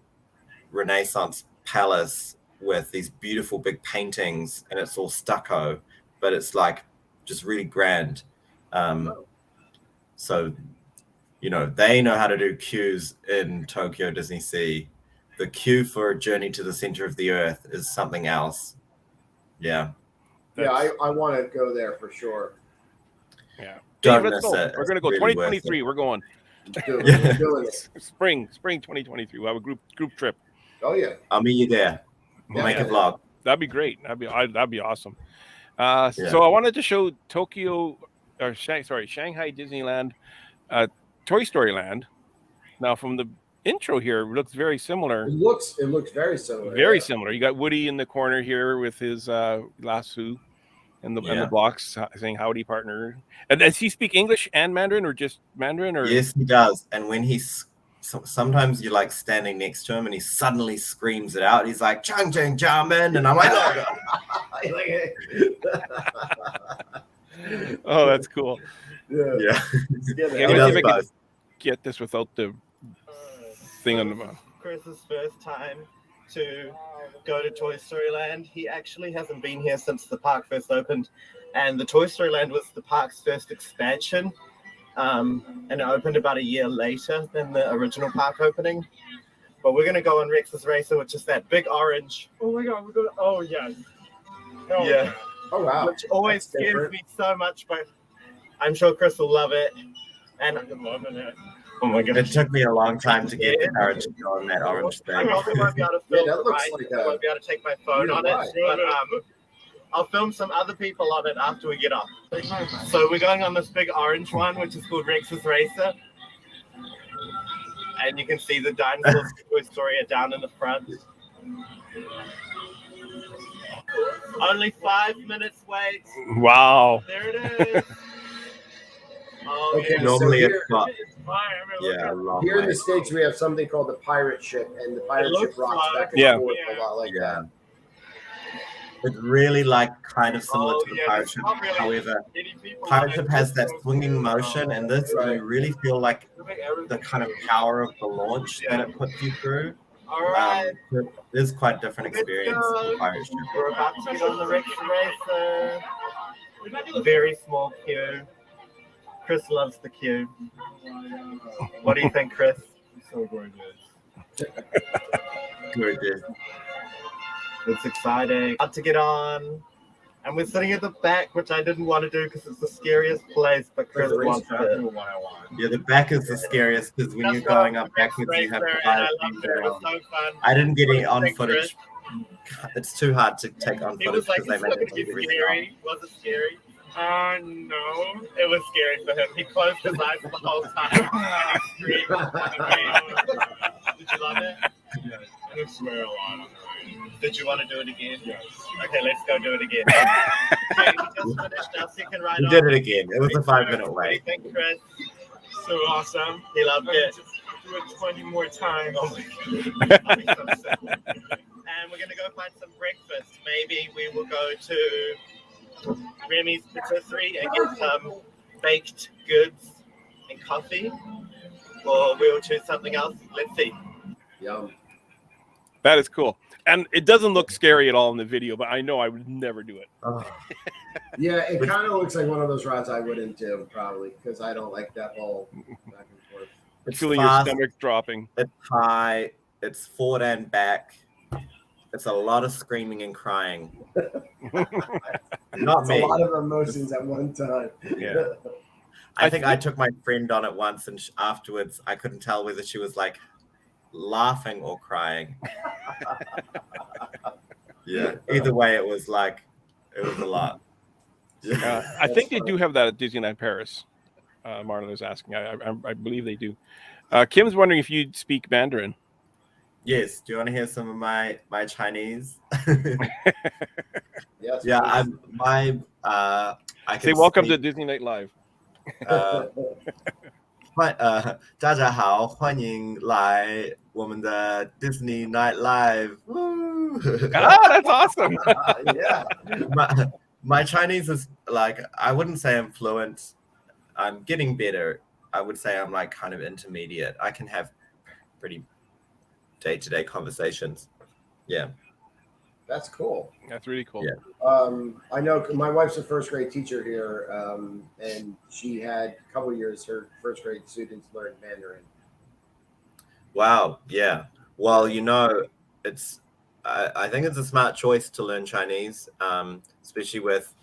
Renaissance palace with these beautiful big paintings, and it's all stucco, but it's like just really grand. So, they know how to do queues in Tokyo Disney Sea. The queue for a Journey to the Center of the Earth is something else. Yeah. I want to go there for sure. Yeah. Don't Dave, miss let's go. it. We're going to go It's 2023. really We're going. Doing it. Spring 2023. We'll have a group trip. Oh yeah. I'll meet you there. We'll make a vlog. That'd be great. That'd be awesome. So I wanted to show Shanghai Disneyland, Toy Story Land. Now, from the intro here looks very similar. It looks very similar. Very yeah. similar. You got Woody in the corner here with his lasso and the Yeah. box saying "Howdy, partner." And does he speak English and Mandarin, or just Mandarin? Or Yes, he does. And when sometimes you're like standing next to him and he suddenly screams it out. He's like, Chang Chang Jiamen. And I'm like, oh, that's cool. yeah. yeah. Yeah, Yeah, He let's see does if I can both. get this without the thing on the. Chris's first time to go to Toy Story Land. He actually hasn't been here since the park first opened, and the Toy Story Land was the park's first expansion, and it opened about a year later than the original park opening. But we're gonna go on Rex's Racer, which is that big orange. Oh my god, we're going. Oh yeah. Hell Yeah. Oh wow. Which always That's scares different. me so much, but I'm sure Chris will love it. And I'm loving it. oh my It gosh. took me a long time to get the courage to go on that orange I thing. probably won't be able to Yeah, film that it, looks right? like I won't be able to take my phone Neither on do it, I. but I'll film some other people on it after we get off. So we're going on this big orange one, which is called Rex's Racer. And you can see the dinosaurs Toy Story are down in the front. Only 5 minutes wait. Wow. There it is. Oh, Okay, yeah. Normally so it's not. It's fine. I mean, Yeah, a long Here in the way. States, we have something called the pirate ship, and the pirate It ship looks rocks like- back and Yeah. forth a lot like Yeah. that. It's really like kind of similar Oh, to the yeah, pirate this is ship. not really However, any people pirate on ship it. has that swinging motion, and this Right. you really feel like the kind of power of the launch that it puts you through. All right. It is quite a different experience to the pirate ship. We're about to get on the Rex Racer. Very small queue. Chris loves the queue. What do you think, Chris? so gorgeous. Gorgeous. It's exciting. About to get on. And we're sitting at the back, which I didn't want to do because it's the scariest place, but Chris Like the wants Exactly it. what I want. Yeah, the back is the scariest because when you're That's why going I'm up the Rex backwards, you have Racer, to and I dive loved it. It was down. so fun. I didn't get What do any you on think, footage. It's too hard to take on He footage was like, because it's they not made going to it be really scary. Was it scary? No. It was scary for him. He closed his eyes the whole time. And he screamed. Did you love it? Yes. And I swear a lot on the ride. Did you want to do it again? Yes. Okay, let's go do it again. Okay, we just finished our second ride We on. did it again. It was a 5-minute What do you wait. think, Chris? So awesome. He loved I'm it. just do it 20 more times. Oh my God. I'll be so sad. And we're gonna go find some breakfast. Maybe we will go to Remy's Patisserie and get some baked goods and coffee, or we'll choose something else. Let's see. Yum. That is cool. And it doesn't look scary at all in the video, but I know I would never do it. Oh, Yeah, it kind of looks like one of those rides I wouldn't do, probably, because I don't like that whole back and forth. it's Feeling your fast, stomach dropping. it's high, it's forward and back. It's a lot of screaming and crying. Not It's me. a lot of emotions at one time. Yeah. I think I took my friend on it once, and afterwards I couldn't tell whether she was like laughing or crying. Yeah. Either way, it was a lot. I think they do have that at Disneyland Paris. Marlon is asking. I believe they do. Kim's wondering if you speak Mandarin. Yes. Do you want to hear some of my Chinese? Yes, Yeah. please. I Say can welcome speak, to Disney Night Live. 大家好，欢迎来我们的 Disney Night Live. Woo! That's awesome. Yeah. my Chinese is like, I wouldn't say I'm fluent. I'm getting better. I would say I'm like kind of intermediate. I can have pretty day-to-day conversations. Yeah. That's cool. That's really cool. Yeah. I know my wife's a first grade teacher here, and she had a couple of years her first grade students learn Mandarin. Wow. Yeah. Well, it's I think it's a smart choice to learn Chinese, especially with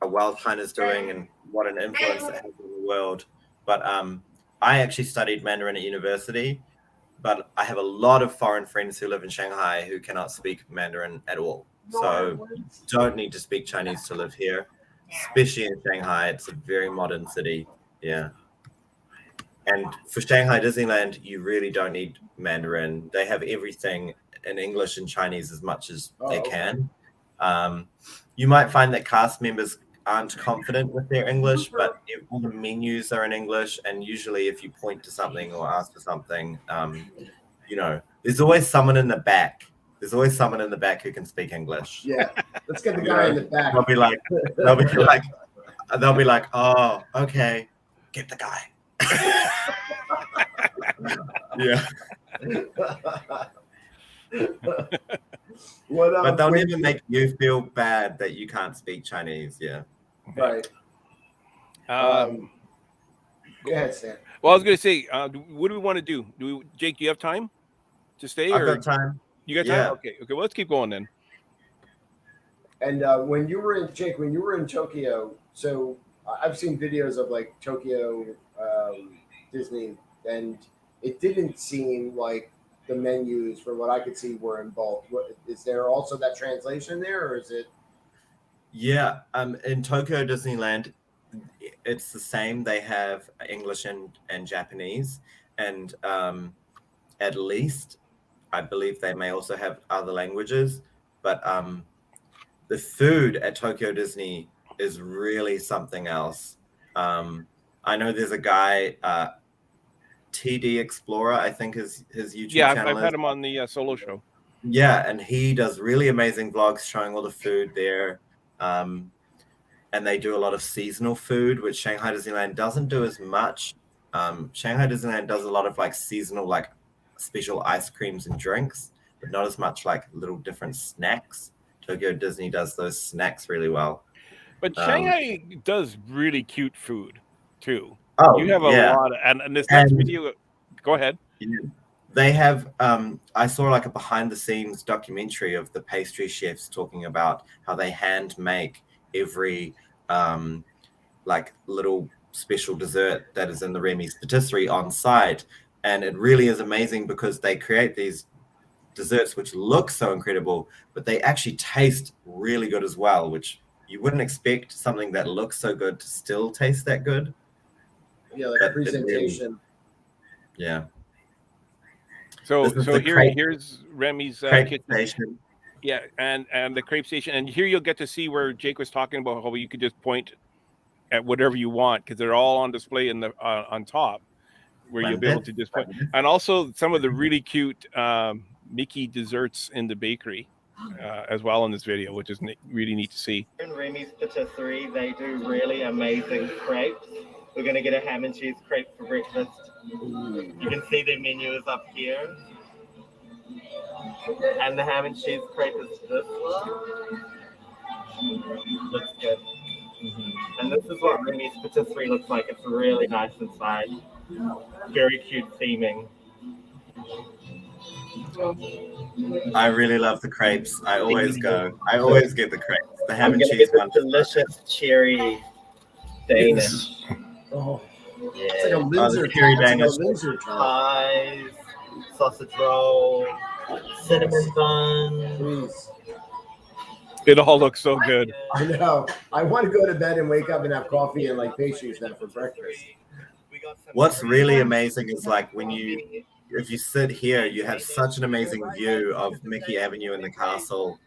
how well China's doing and what an influence it has in the world. But I actually studied Mandarin at university, but I have a lot of foreign friends who live in Shanghai who cannot speak Mandarin at all. So don't need to speak Chinese to live here, especially in Shanghai. It's a very modern city. Yeah. And for Shanghai Disneyland, you really don't need Mandarin. They have everything in English and Chinese as much as they can. You might find that cast members aren't confident with their English, but all the menus are in English. And usually if you point to something or ask for something, there's always someone in the back. There's always someone in the back who can speak English. Yeah, let's get the guy in the back. They'll be like, oh, okay, get the guy. Yeah. But they'll never make you feel bad that you can't speak Chinese. Yeah. Right. Go ahead, Sam. Well, I was going to say, what do we want to do? Jake, do you have time to stay? I've got time. You got time? Yeah. Okay. Well, let's keep going then. And when you were in Tokyo, so I've seen videos of like Tokyo Disney, and it didn't seem like the menus, from what I could see, were in bulk. Is there also that translation there, or is it? Yeah, in Tokyo Disneyland, it's the same. They have English and Japanese, and at least I believe they may also have other languages. But the food at Tokyo Disney is really something else. I know there's a guy, TD Explorer, I think his YouTube channel. I've had him on the solo show. Yeah, and he does really amazing vlogs showing all the food there. And they do a lot of seasonal food, which Shanghai Disneyland doesn't do as much. Shanghai Disneyland does a lot of like seasonal, like special ice creams and drinks, but not as much like little different snacks. Tokyo Disney does those snacks really well. But Shanghai does really cute food too. Oh, you have a lot of, and this next video. Go ahead. They have. I saw like a behind the scenes documentary of the pastry chefs talking about how they hand make every like little special dessert that is in the Remy's patisserie on site, and it really is amazing because they create these desserts which look so incredible, but they actually taste really good as well, which you wouldn't expect something that looks so good to still taste that good. Yeah, like a presentation. Yeah. So here's Remy's crepe station. Yeah, and the crepe station, and here you'll get to see where Jake was talking about how you could just point at whatever you want because they're all on display in the on top, where you'll be able to just point, and also some of the really cute Mickey desserts in the bakery as well in this video, which is really neat to see. In Remy's patisserie, they do really amazing crepes. We're going to get a ham and cheese crepe for breakfast. You can see their menu is up here. And the ham and cheese crepe is this one. Looks good. And this is what Remy's patisserie looks like. It's really nice inside. Very cute theming. I really love the crepes. I always go. I always get the crepes. The ham and cheese one. Delicious cherry Danish. Oh, yeah. It's like a lizard. Cherry Danish. Pies, sausage roll, cinnamon bun. Please. It all looks so good. I know. I want to go to bed and wake up and have coffee and like pastries now for breakfast. What's really amazing is like if you sit here, you have such an amazing view of Mickey Avenue and the castle.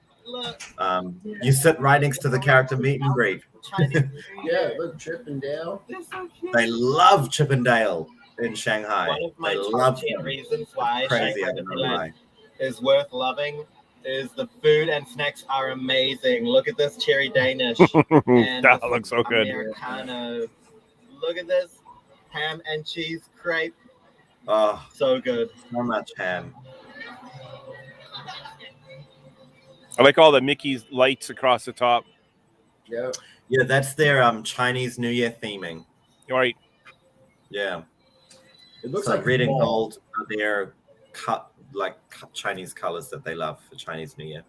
You sit right next to the character meet and greet. Yeah, look, Chip and Dale. They love Chip and Dale in Shanghai. One of my They love them. reasons why Crazy, Shanghai I don't know why. is worth loving is the food and snacks are amazing. Look at this cherry Danish. And That looks so good. Americano. Look at this ham and cheese crepe. Oh, So good. so much ham. I like all the Mickey's lights across the top. Yeah. Yeah, that's their Chinese New Year theming. All right. Yeah. It looks So like red and fall. gold are their Chinese colors that they love for Chinese New Year.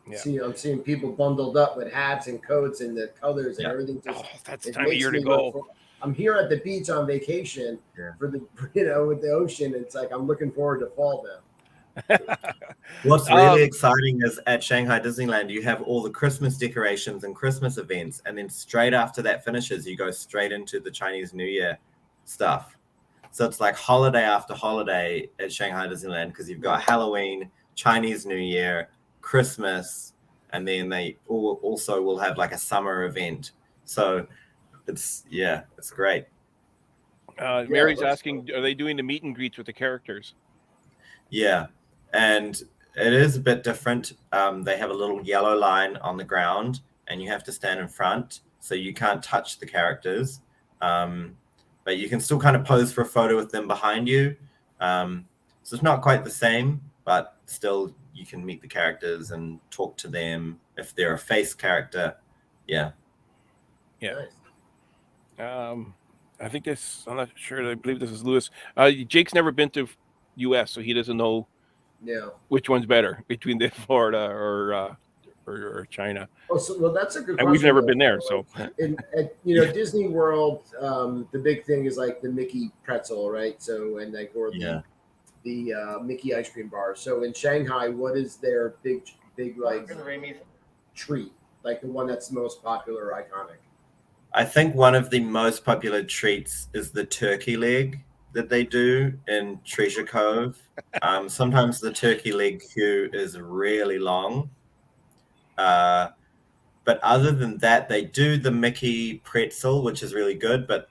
Yeah. I'm seeing people bundled up with hats and coats and the colors and Yeah. everything. Oh, that's the it time of makes year to me go. look I'm here at the beach on vacation for the with the ocean. It's like I'm looking forward to fall now. What's really exciting is at Shanghai Disneyland, you have all the Christmas decorations and Christmas events, and then straight after that finishes, you go straight into the Chinese New Year stuff. So it's like holiday after holiday at Shanghai Disneyland because you've got Halloween, Chinese New Year, Christmas, and then they also will have like a summer event. So it's great. Mary's that's asking, are they doing the meet and greets with the characters? Yeah, and it is a bit different. They have a little yellow line on the ground, and you have to stand in front, so you can't touch the characters. But you can still kind of pose for a photo with them behind you. So it's not quite the same, but still you can meet the characters and talk to them if they're a face character. Yeah. Yeah. Nice. I think this. I'm not sure. I believe this is Lewis. Jake's never been to U.S., so he doesn't know Yeah. which one's better between the Florida or China. Oh, well, that's a good. And we've question, never though. been there, so At Disney World, the big thing is like the Mickey pretzel, right? So and like or the Mickey ice cream bar. So in Shanghai, what is their big like treat? Like the one that's most popular or iconic? I think one of the most popular treats is the turkey leg that they do in Treasure Cove. Sometimes the turkey leg queue is really long. But other than that, they do the Mickey pretzel, which is really good. But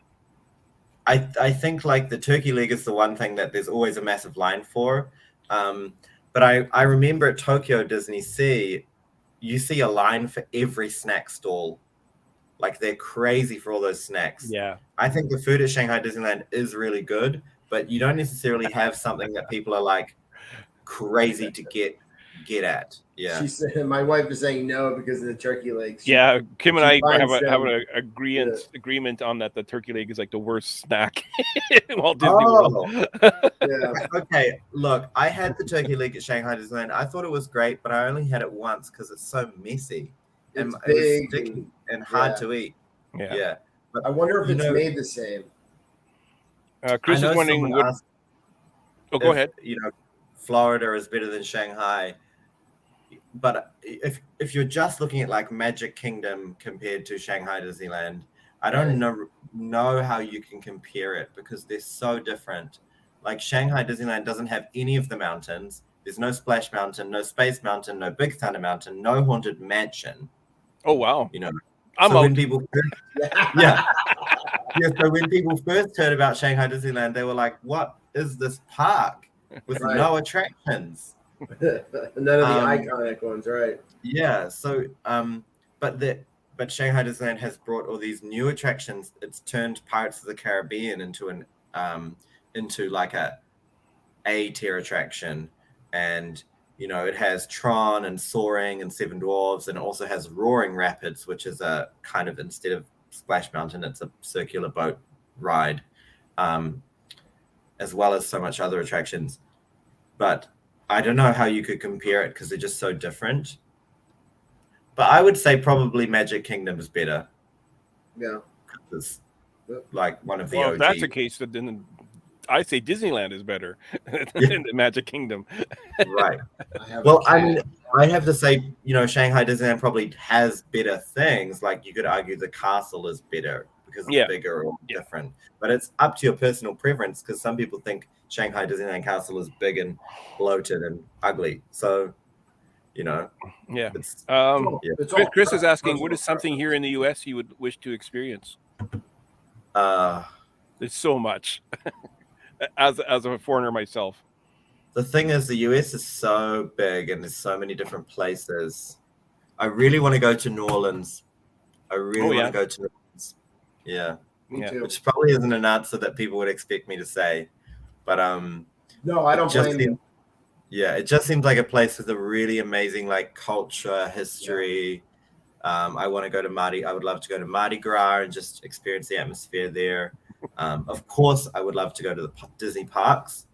I think like the turkey leg is the one thing that there's always a massive line for. But I remember at Tokyo Disney Sea, you see a line for every snack stall. Like they're crazy for all those snacks. yeah. I think the food at Shanghai Disneyland is really good, but you don't necessarily have something that people are like crazy to get at. Yeah. She said, my wife is saying no because of the turkey legs. Yeah, Kim and I have finds an them- agreement on that. The turkey leg is like the worst snack in Walt Disney World. Yeah. Okay, look, I had the turkey leg at Shanghai Disneyland. I thought it was great, but I only had it once because it's so messy. And It's it was big sticky and hard yeah. to eat. Yeah. Yeah. But I wonder if You it's know- made the same. Chris I know is wondering someone what. asked Oh, go if, ahead. Florida is better than Shanghai. But if you're just looking at like Magic Kingdom compared to Shanghai Disneyland, I don't know how you can compare it because they're so different. Like Shanghai Disneyland doesn't have any of the mountains. There's no Splash Mountain, no Space Mountain, no Big Thunder Mountain, no Haunted Mansion. Oh wow, I'm so out. when people so when people first heard about Shanghai Disneyland, they were like, "What is this park with Right. no attractions?" None of the iconic ones, right? Yeah. So, but Shanghai Disneyland has brought all these new attractions. It's turned Pirates of the Caribbean into like a tier attraction, and it has Tron and Soaring and Seven Dwarfs, and it also has Roaring Rapids, which is a kind of, instead of Splash Mountain, it's a circular boat ride, as well as so much other attractions. But I don't know how you could compare it because they're just so different. But I would say probably Magic Kingdom is better. Yeah. It's like one of the Well, OG. if that's the case, then I say Disneyland is better than the Magic Kingdom. Right. Well, I mean, I have to say, Shanghai Disneyland probably has better things. Like you could argue the castle is better because it's bigger or different. But it's up to your personal preference because some people think Shanghai Disneyland Castle is big and bloated and ugly. So, Yeah. It's, Chris is asking, what is something here in the U.S. you would wish to experience? There's so much. As a foreigner myself. The thing is, the US is so big and there's so many different places. I really want to go to New Orleans. I really want to go to New Orleans. Yeah. Me too. Which probably isn't an answer that people would expect me to say. But no, I don't blame you. Yeah, it just seems like a place with a really amazing like culture, history. I want to go to I would love to go to Mardi Gras and just experience the atmosphere there. Of course, I would love to go to the Disney parks.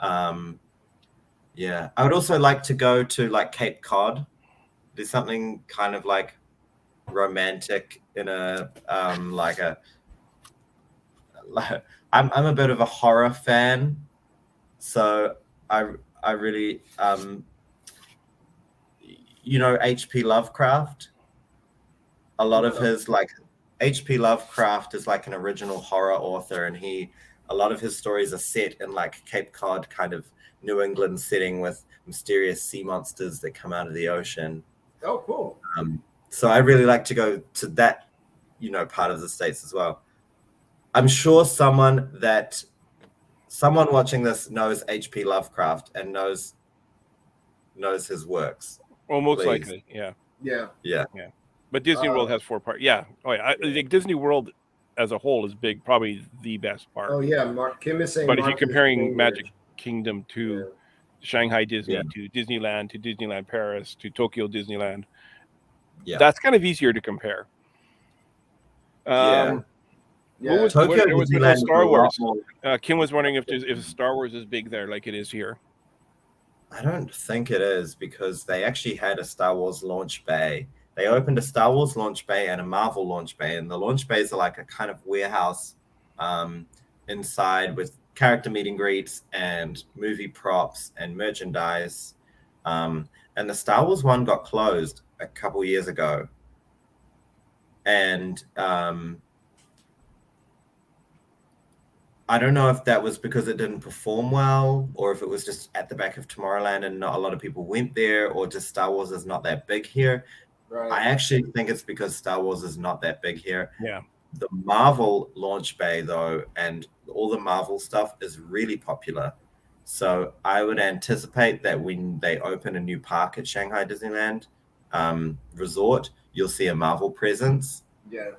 Yeah, I would also like to go to like Cape Cod. There's something kind of like romantic in a I'm a bit of a horror fan, so I really H.P. Lovecraft. A lot of his H.P. Lovecraft is like an original horror author, and he a lot of his stories are set in like Cape Cod kind of New England setting with mysterious sea monsters that come out of the ocean. Oh, cool. So I really like to go to that, part of the States as well. I'm sure someone watching this knows H.P. Lovecraft and knows his works. Well, most Please. likely, yeah. Yeah. But Disney World has 4 parts. Yeah. Oh, yeah. I think Disney World as a whole is big, probably the best part. Oh yeah, Kim is saying. But if you're Martha's comparing Vineyard. Magic Kingdom to Shanghai Disney, Yeah. to Disneyland Paris, to Tokyo Disneyland, that's kind of easier to compare. Yeah. Yeah. Tokyo There was Disneyland Star is a lot Wars. more- Kim was wondering if Star Wars is big there like it is here. I don't think it is, because they actually had a Star Wars launch bay. They opened a Star Wars launch bay and a Marvel launch bay, and the launch bays are like a kind of warehouse inside with character meet and greets and movie props and merchandise. And the Star Wars one got closed a couple years ago. And I don't know if that was because it didn't perform well, or if it was just at the back of Tomorrowland and not a lot of people went there, or just Star Wars is not that big here. Right. I actually think it's because Star Wars is not that big here. Yeah. The Marvel launch bay, though, and all the Marvel stuff is really popular. So I would anticipate that when they open a new park at Shanghai Disneyland Resort, you'll see a Marvel presence. Yeah.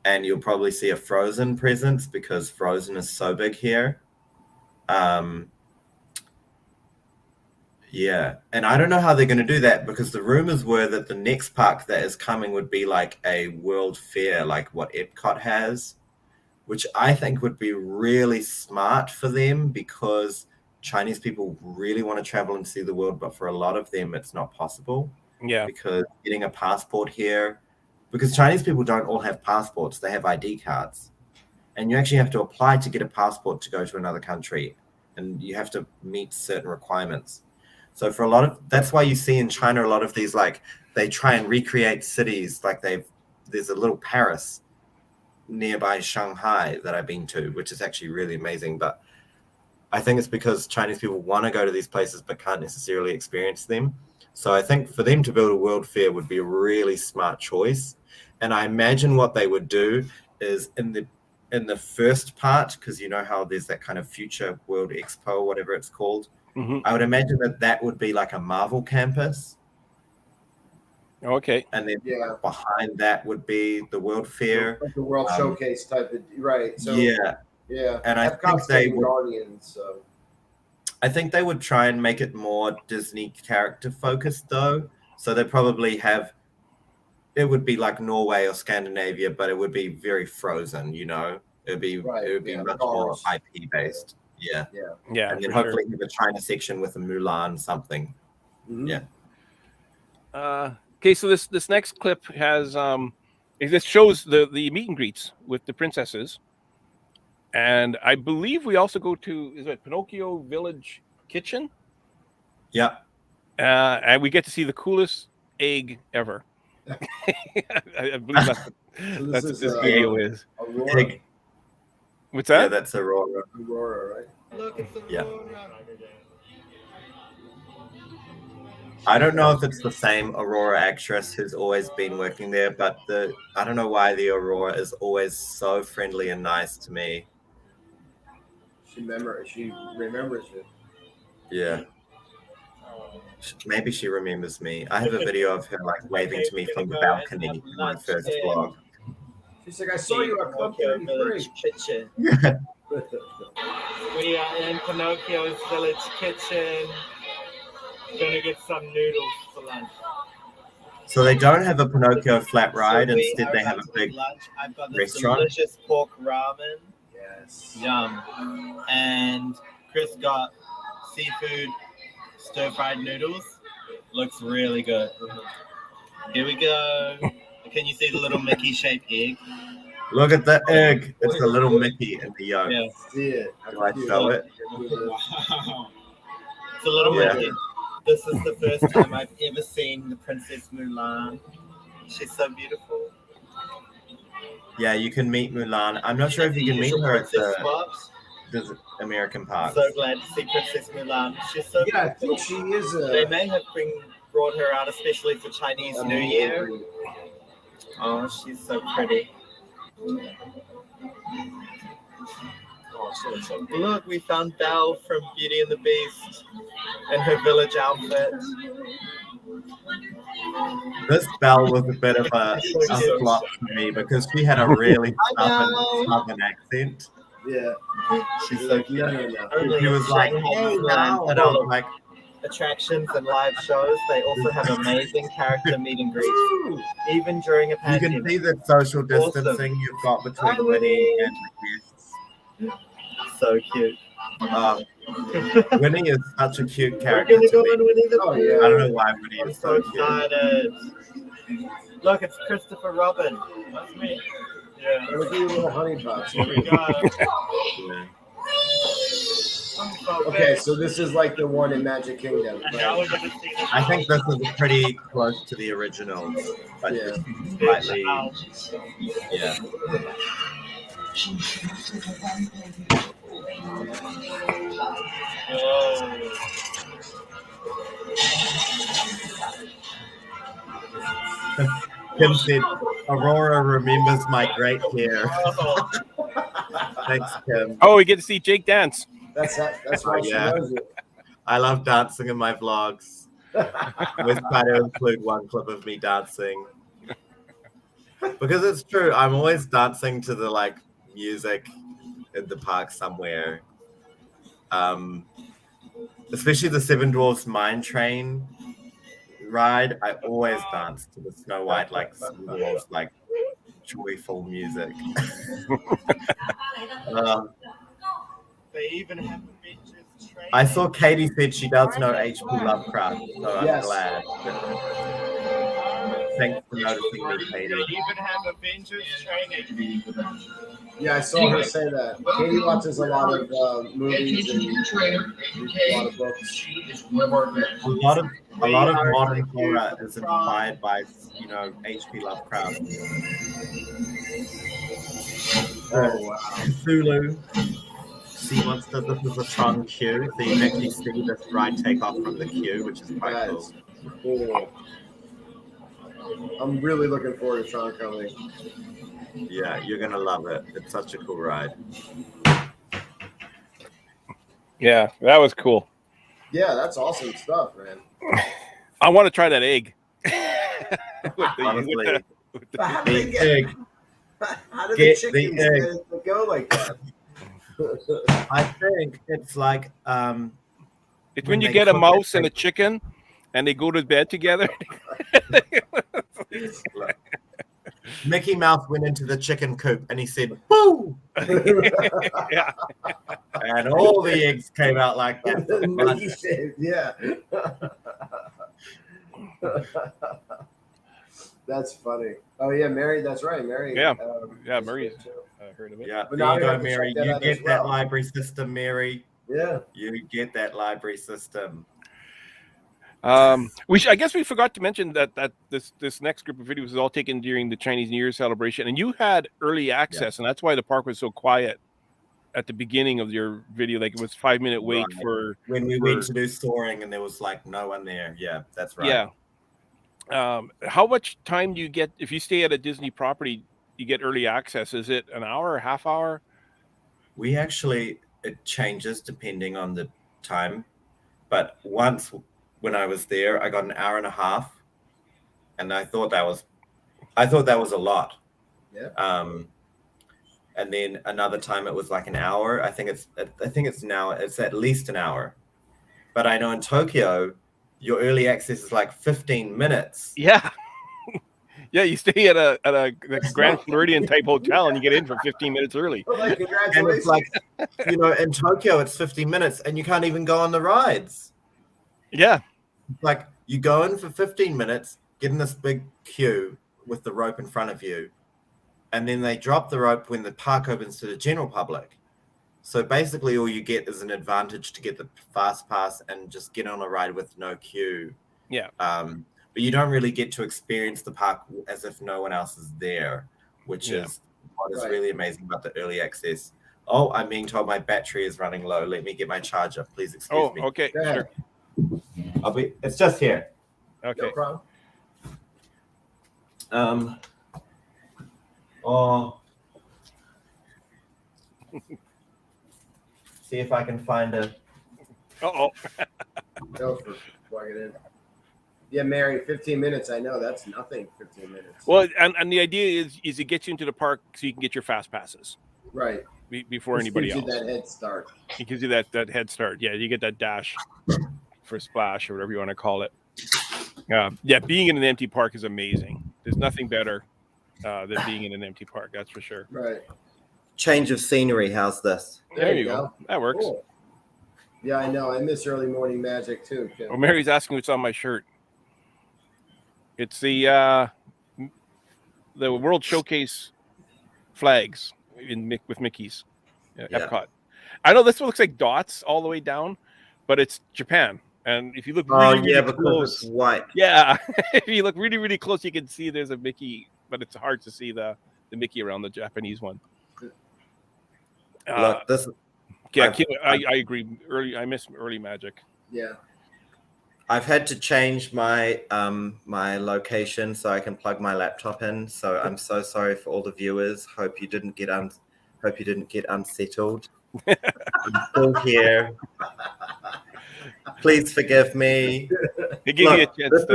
And you'll probably see a Frozen presence, because Frozen is so big here. Yeah, and I don't know how they're going to do that, because the rumors were that the next park that is coming would be like a World Fair, like what Epcot has, which I think would be really smart for them, because Chinese people really want to travel and see the world, but for a lot of them, it's not possible. Yeah. Because getting a passport here, because Chinese people don't all have passports, they have ID cards. And you actually have to apply to get a passport to go to another country, and you have to meet certain requirements. So for a lot of, that's why you see in China a lot of these, like, they try and recreate cities, like there's a little Paris nearby Shanghai that I've been to, which is actually really amazing. But I think it's because Chinese people want to go to these places but can't necessarily experience them. So I think for them to build a World Fair would be a really smart choice. And I imagine what they would do is in the first part, because you know how there's that kind of Future World Expo, whatever it's called, I would imagine that would be like a Marvel campus. Okay. And then behind that would be the World Fair. Like the World Showcase type of, right. So Yeah. And I think they would, Guardians, so. I think they would try and make it more Disney character focused, though. So they probably have, it would be like Norway or Scandinavia, but it would be very Frozen, you know? It would be much more IP based. Yeah. And then hopefully have a China section with a Mulan something. Yeah. Okay, so this next clip has this shows the meet and greets with the princesses. And I believe we also go to, is it Pinocchio Village Kitchen? Yeah. And we get to see the coolest egg ever. I believe that's what this video is. Aurora. What's that? Yeah, that's Aurora. Aurora, right? Look, it's Aurora. Yeah. I don't know if it's the same Aurora actress who's always been working there, but I don't know why the Aurora is always so friendly and nice to me. She remembers it. Yeah. Maybe she remembers me. I have a video of her like waving to me from the balcony in my first vlog. She's like, I saw you at Club 33. Kitchen. We are in Pinocchio's Village Kitchen. Gonna get some noodles for lunch. So they don't have a Pinocchio flat ride. So Instead, they have a big lunch. I've got this restaurant. delicious pork ramen. Yes. Yum. And Chris got seafood stir-fried noodles. Looks really good. Here we go. Can you see the little Mickey-shaped egg? Look at the egg. It's a little Mickey in the yolk. Yeah. See it. Do I show it? Wow. It's a little Yeah. Mickey. This is the first time I've ever seen the Princess Mulan. She's so beautiful. Yeah, you can meet Mulan. I'm not sure if you can meet Usual her at princess the spots. American parks. So glad to see Princess Mulan. She's so Yeah, I beautiful. think she is They a. may have brought her out especially for Chinese New Year. Oh, she's so pretty. Oh, so Look, we found Belle from Beauty and the Beast in her village outfit. This Belle was a bit of a So flop for me because she had a really I know. southern accent. Yeah. She's She's so like, cute. no, no, no. Only She in was like, Shanghai hey, DisneyLand, now. And I was full of like, attractions and live shows. They also have amazing character meet and greets, even during a you can pandemic. see the social Awesome. distancing you've got between Hi, Winnie Winnie. and the guests. So cute. Winnie is such a cute We're character gonna go to on me. Winnie the Oh, Pooh. yeah. I don't know why Winnie I'm is so so cute. excited. Look, it's Christopher Robin. that's me. Yeah. Look at your little honey pots. Here we go. Yeah. Okay, so this is like the one in Magic Kingdom. And now we're gonna see the I think this is pretty close to the original, but Yeah. just slightly, yeah. Oh. Kim said, Aurora remembers my great hair. Oh. Thanks, Kim. Oh, we get to see Jake dance. That's why she Yeah. knows it. I love dancing in my vlogs. Always try to include one clip of me dancing. Because it's true, I'm always dancing to the like music in the park somewhere. Especially the Seven Dwarfs Mine Train ride, I always dance to the Snow White like Seven Dwarfs like joyful music. They even have Avengers training. I saw Katie said she does know H.P. Lovecraft, so I'm Yes. glad. Thanks for noticing me, They Katie. even have Avengers training. Yeah, I saw her say that. Katie watches a lot of movies and reads a lot of books. A lot of modern horror is inspired by H.P. Lovecraft. Oh, wow. Cthulhu, sea monster. This is a Tron queue, so you can actually see this ride take off from the queue, which is quite That cool. is cool. I'm really looking forward to Tron coming. Yeah, you're gonna love it. It's such a cool ride. Yeah, that was cool. Yeah, that's awesome stuff, man. I want to try that egg. Honestly, But how do they the get? egg. How do the Get the chickens egg. go like that? I think it's like It's when you they get a cook it, mouse and they- a chicken, and they go to bed together. Mickey Mouse went into the chicken coop and he said, "Boo!" Yeah. and all the eggs came out like that. Mickey said, yeah. That's funny. Oh yeah, Mary. That's right, Mary. Yeah. Yeah, is Mary. good, too. I heard of it. Yeah, But there now you we go, have to Mary. check that You out as get that well. library system, Mary. Yeah. You get that library system. I guess we forgot to mention that this next group of videos was all taken during the Chinese New Year celebration, and you had early access, and that's why the park was so quiet at the beginning of your video. Like it was 5-minute wait Right. for When we went to do soaring and there was like no one there. Yeah, that's right. yeah. How much time do you get if you stay at a Disney property? You get early access. Is it an hour, a half hour? We actually, it changes depending on the time. But once when I was there, I got an hour and a half, and I thought that was a lot. Yeah. And then another time it was like an hour. I think it's now it's at least an hour. But I know in Tokyo, your early access is like 15 minutes. Yeah. Yeah, you stay at a Grand Floridian type hotel and you get in for 15 minutes early. Well, like, And congratulations. it's like, in Tokyo, it's 15 minutes and you can't even go on the rides. Yeah. Like you go in for 15 minutes, get in this big queue with the rope in front of you, and then they drop the rope when the park opens to the general public. So basically all you get is an advantage to get the fast pass and just get on a ride with no queue. Yeah. But you don't really get to experience the park as if no one else is there, which Yeah. is what is Right. really amazing about the early access. Oh, I'm being told my battery is running low. Let me get my charger. Please excuse me. Okay, Go ahead. sure. It's just here. Okay. No problem. Oh. See if I can find a. Uh-oh. Go for plug it in. Yeah, Mary, 15 minutes. I know that's nothing. 15 minutes. Well, and the idea is to get you into the park so you can get your fast passes right. before This anybody gives else. you that head start. It gives you that head start. Yeah, you get that dash for splash or whatever you want to call it. Yeah, being in an empty park is amazing. There's nothing better than being in an empty park. That's for sure. Right. Change of scenery. How's this? There you go. That works. Cool. Yeah, I know. I miss early morning magic too, Kim. Well, Mary's asking what's on my shirt. It's the World Showcase flags with Mickey's. Yeah. Epcot. I know this one looks like dots all the way down, but it's Japan. And if you look really because close, it's white. yeah, if you look really close, you can see there's a Mickey, but it's hard to see the Mickey around the Japanese one. Look, this. Yeah, I agree. I miss early magic. Yeah. I've had to change my my location so I can plug my laptop in. So I'm so sorry for all the viewers. Hope you didn't get unsettled. I'm still here. Please forgive me. They give you a chance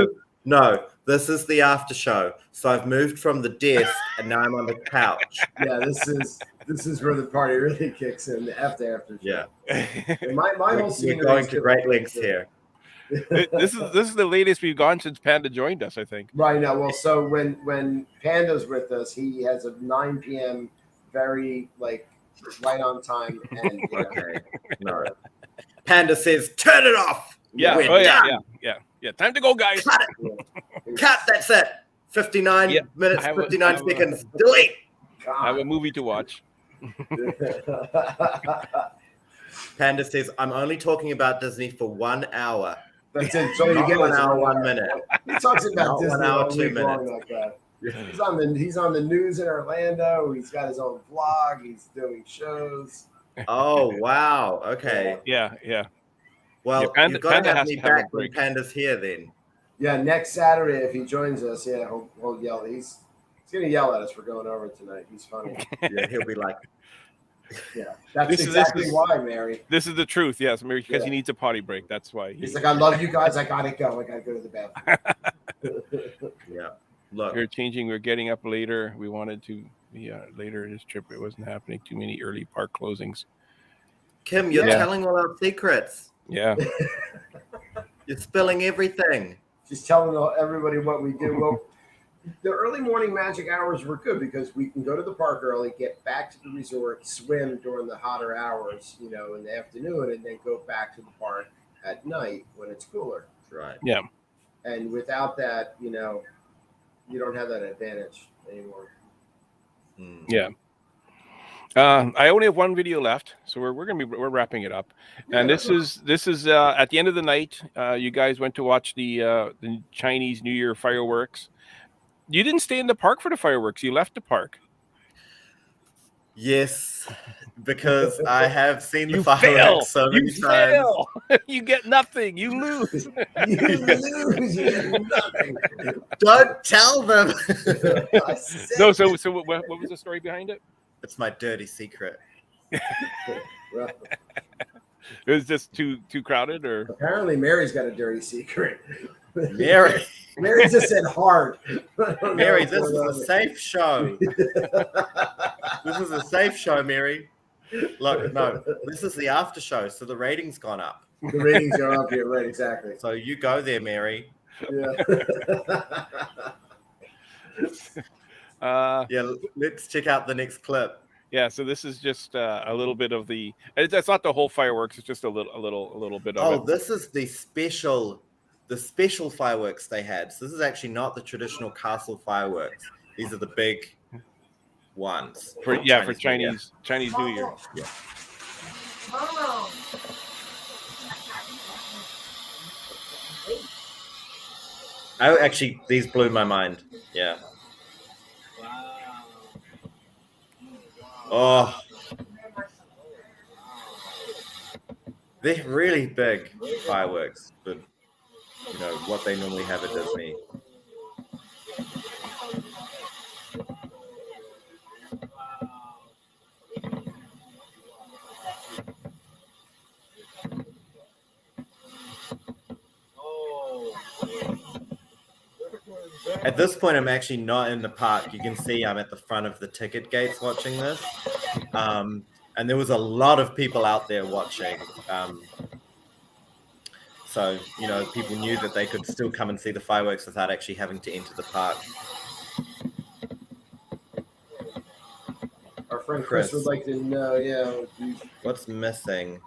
this is the after show. So I've moved from the desk and now I'm on the couch. Yeah, this is where the party really kicks in. The after show. Yeah. And my whole scene. We're going to great lengths here. This is the latest we've gone since Panda joined us, I think. Right now, well, so when Panda's with us, he has a 9 p.m. very right on time, and Okay. No. Panda says, "Turn it off." Yeah. We're done. Yeah. Time to go, guys. Cut it. Cut. That's it. 59 minutes, 59 seconds. Delete. I have a movie to watch. Panda says, "I'm only talking about Disney for 1 hour." That's it. So you Not get 1 hour, 1 minute. He talks about Not Disney 1 hour, all 2 week long minutes. like that. He's on the news in Orlando. He's got his own vlog. He's doing shows. Oh wow. Okay. Yeah. Well, Panda- you've got Panda to have has me to have a back when break. Panda's here then. Yeah, next Saturday if he joins us, yeah, he'll yell. He's gonna yell at us for going over tonight. He's funny. Yeah, he'll be like, Yeah, that's This is- exactly this is- why, Mary. This is the truth, yes, because Yeah. he needs a potty break. That's why. He's like, I love you guys. I gotta go. I gotta go to the bathroom. yeah. Look, We're changing. We're getting up later. We wanted to be later this trip. It wasn't happening. Too many early park closings. Kim, you're Yeah. telling all our secrets. Yeah. You're spilling everything. Just telling everybody what we do. Well, the early morning magic hours were good because we can go to the park early, get back to the resort, swim during the hotter hours, in the afternoon, and then go back to the park at night when it's cooler. Right. Yeah. And without that, you don't have that advantage anymore. Mm. Yeah. I only have one video left, so we're wrapping it up. And this is at the end of the night. You guys went to watch the Chinese New Year fireworks. You didn't stay in the park for the fireworks. You left the park. Yes, because I have seen the You fail. fireworks so many You times. fail. You get nothing. You lose. You lose. You get nothing. Don't tell them. I said No. So what was the story behind it? It's my dirty secret. Well, It was just too crowded, or apparently, Mary's got a dirty secret. Mary, Mary just said hard. Mary, this is a safe show. This is a safe show, Mary. Look, no, this is the after show, so the ratings gone up. The ratings are up here, right? Exactly. So you go there, Mary. Yeah. Yeah, let's check out the next clip. yeah. So this is just a little bit of the. It's not the whole fireworks. It's just a little bit of Oh, it. this is the special fireworks they had. So this is actually not the traditional castle fireworks. These are the big ones. For New Year. Chinese New Year. Yeah. Oh, actually, these blew my mind. Yeah. Wow. Oh, They're really big fireworks, but what they normally have at Disney. At this point, I'm actually not in the park. You can see I'm at the front of the ticket gates watching this. And there was a lot of people out there watching. So, people knew that they could still come and see the fireworks without actually having to enter the park. Our friend Chris would like to know, what's missing?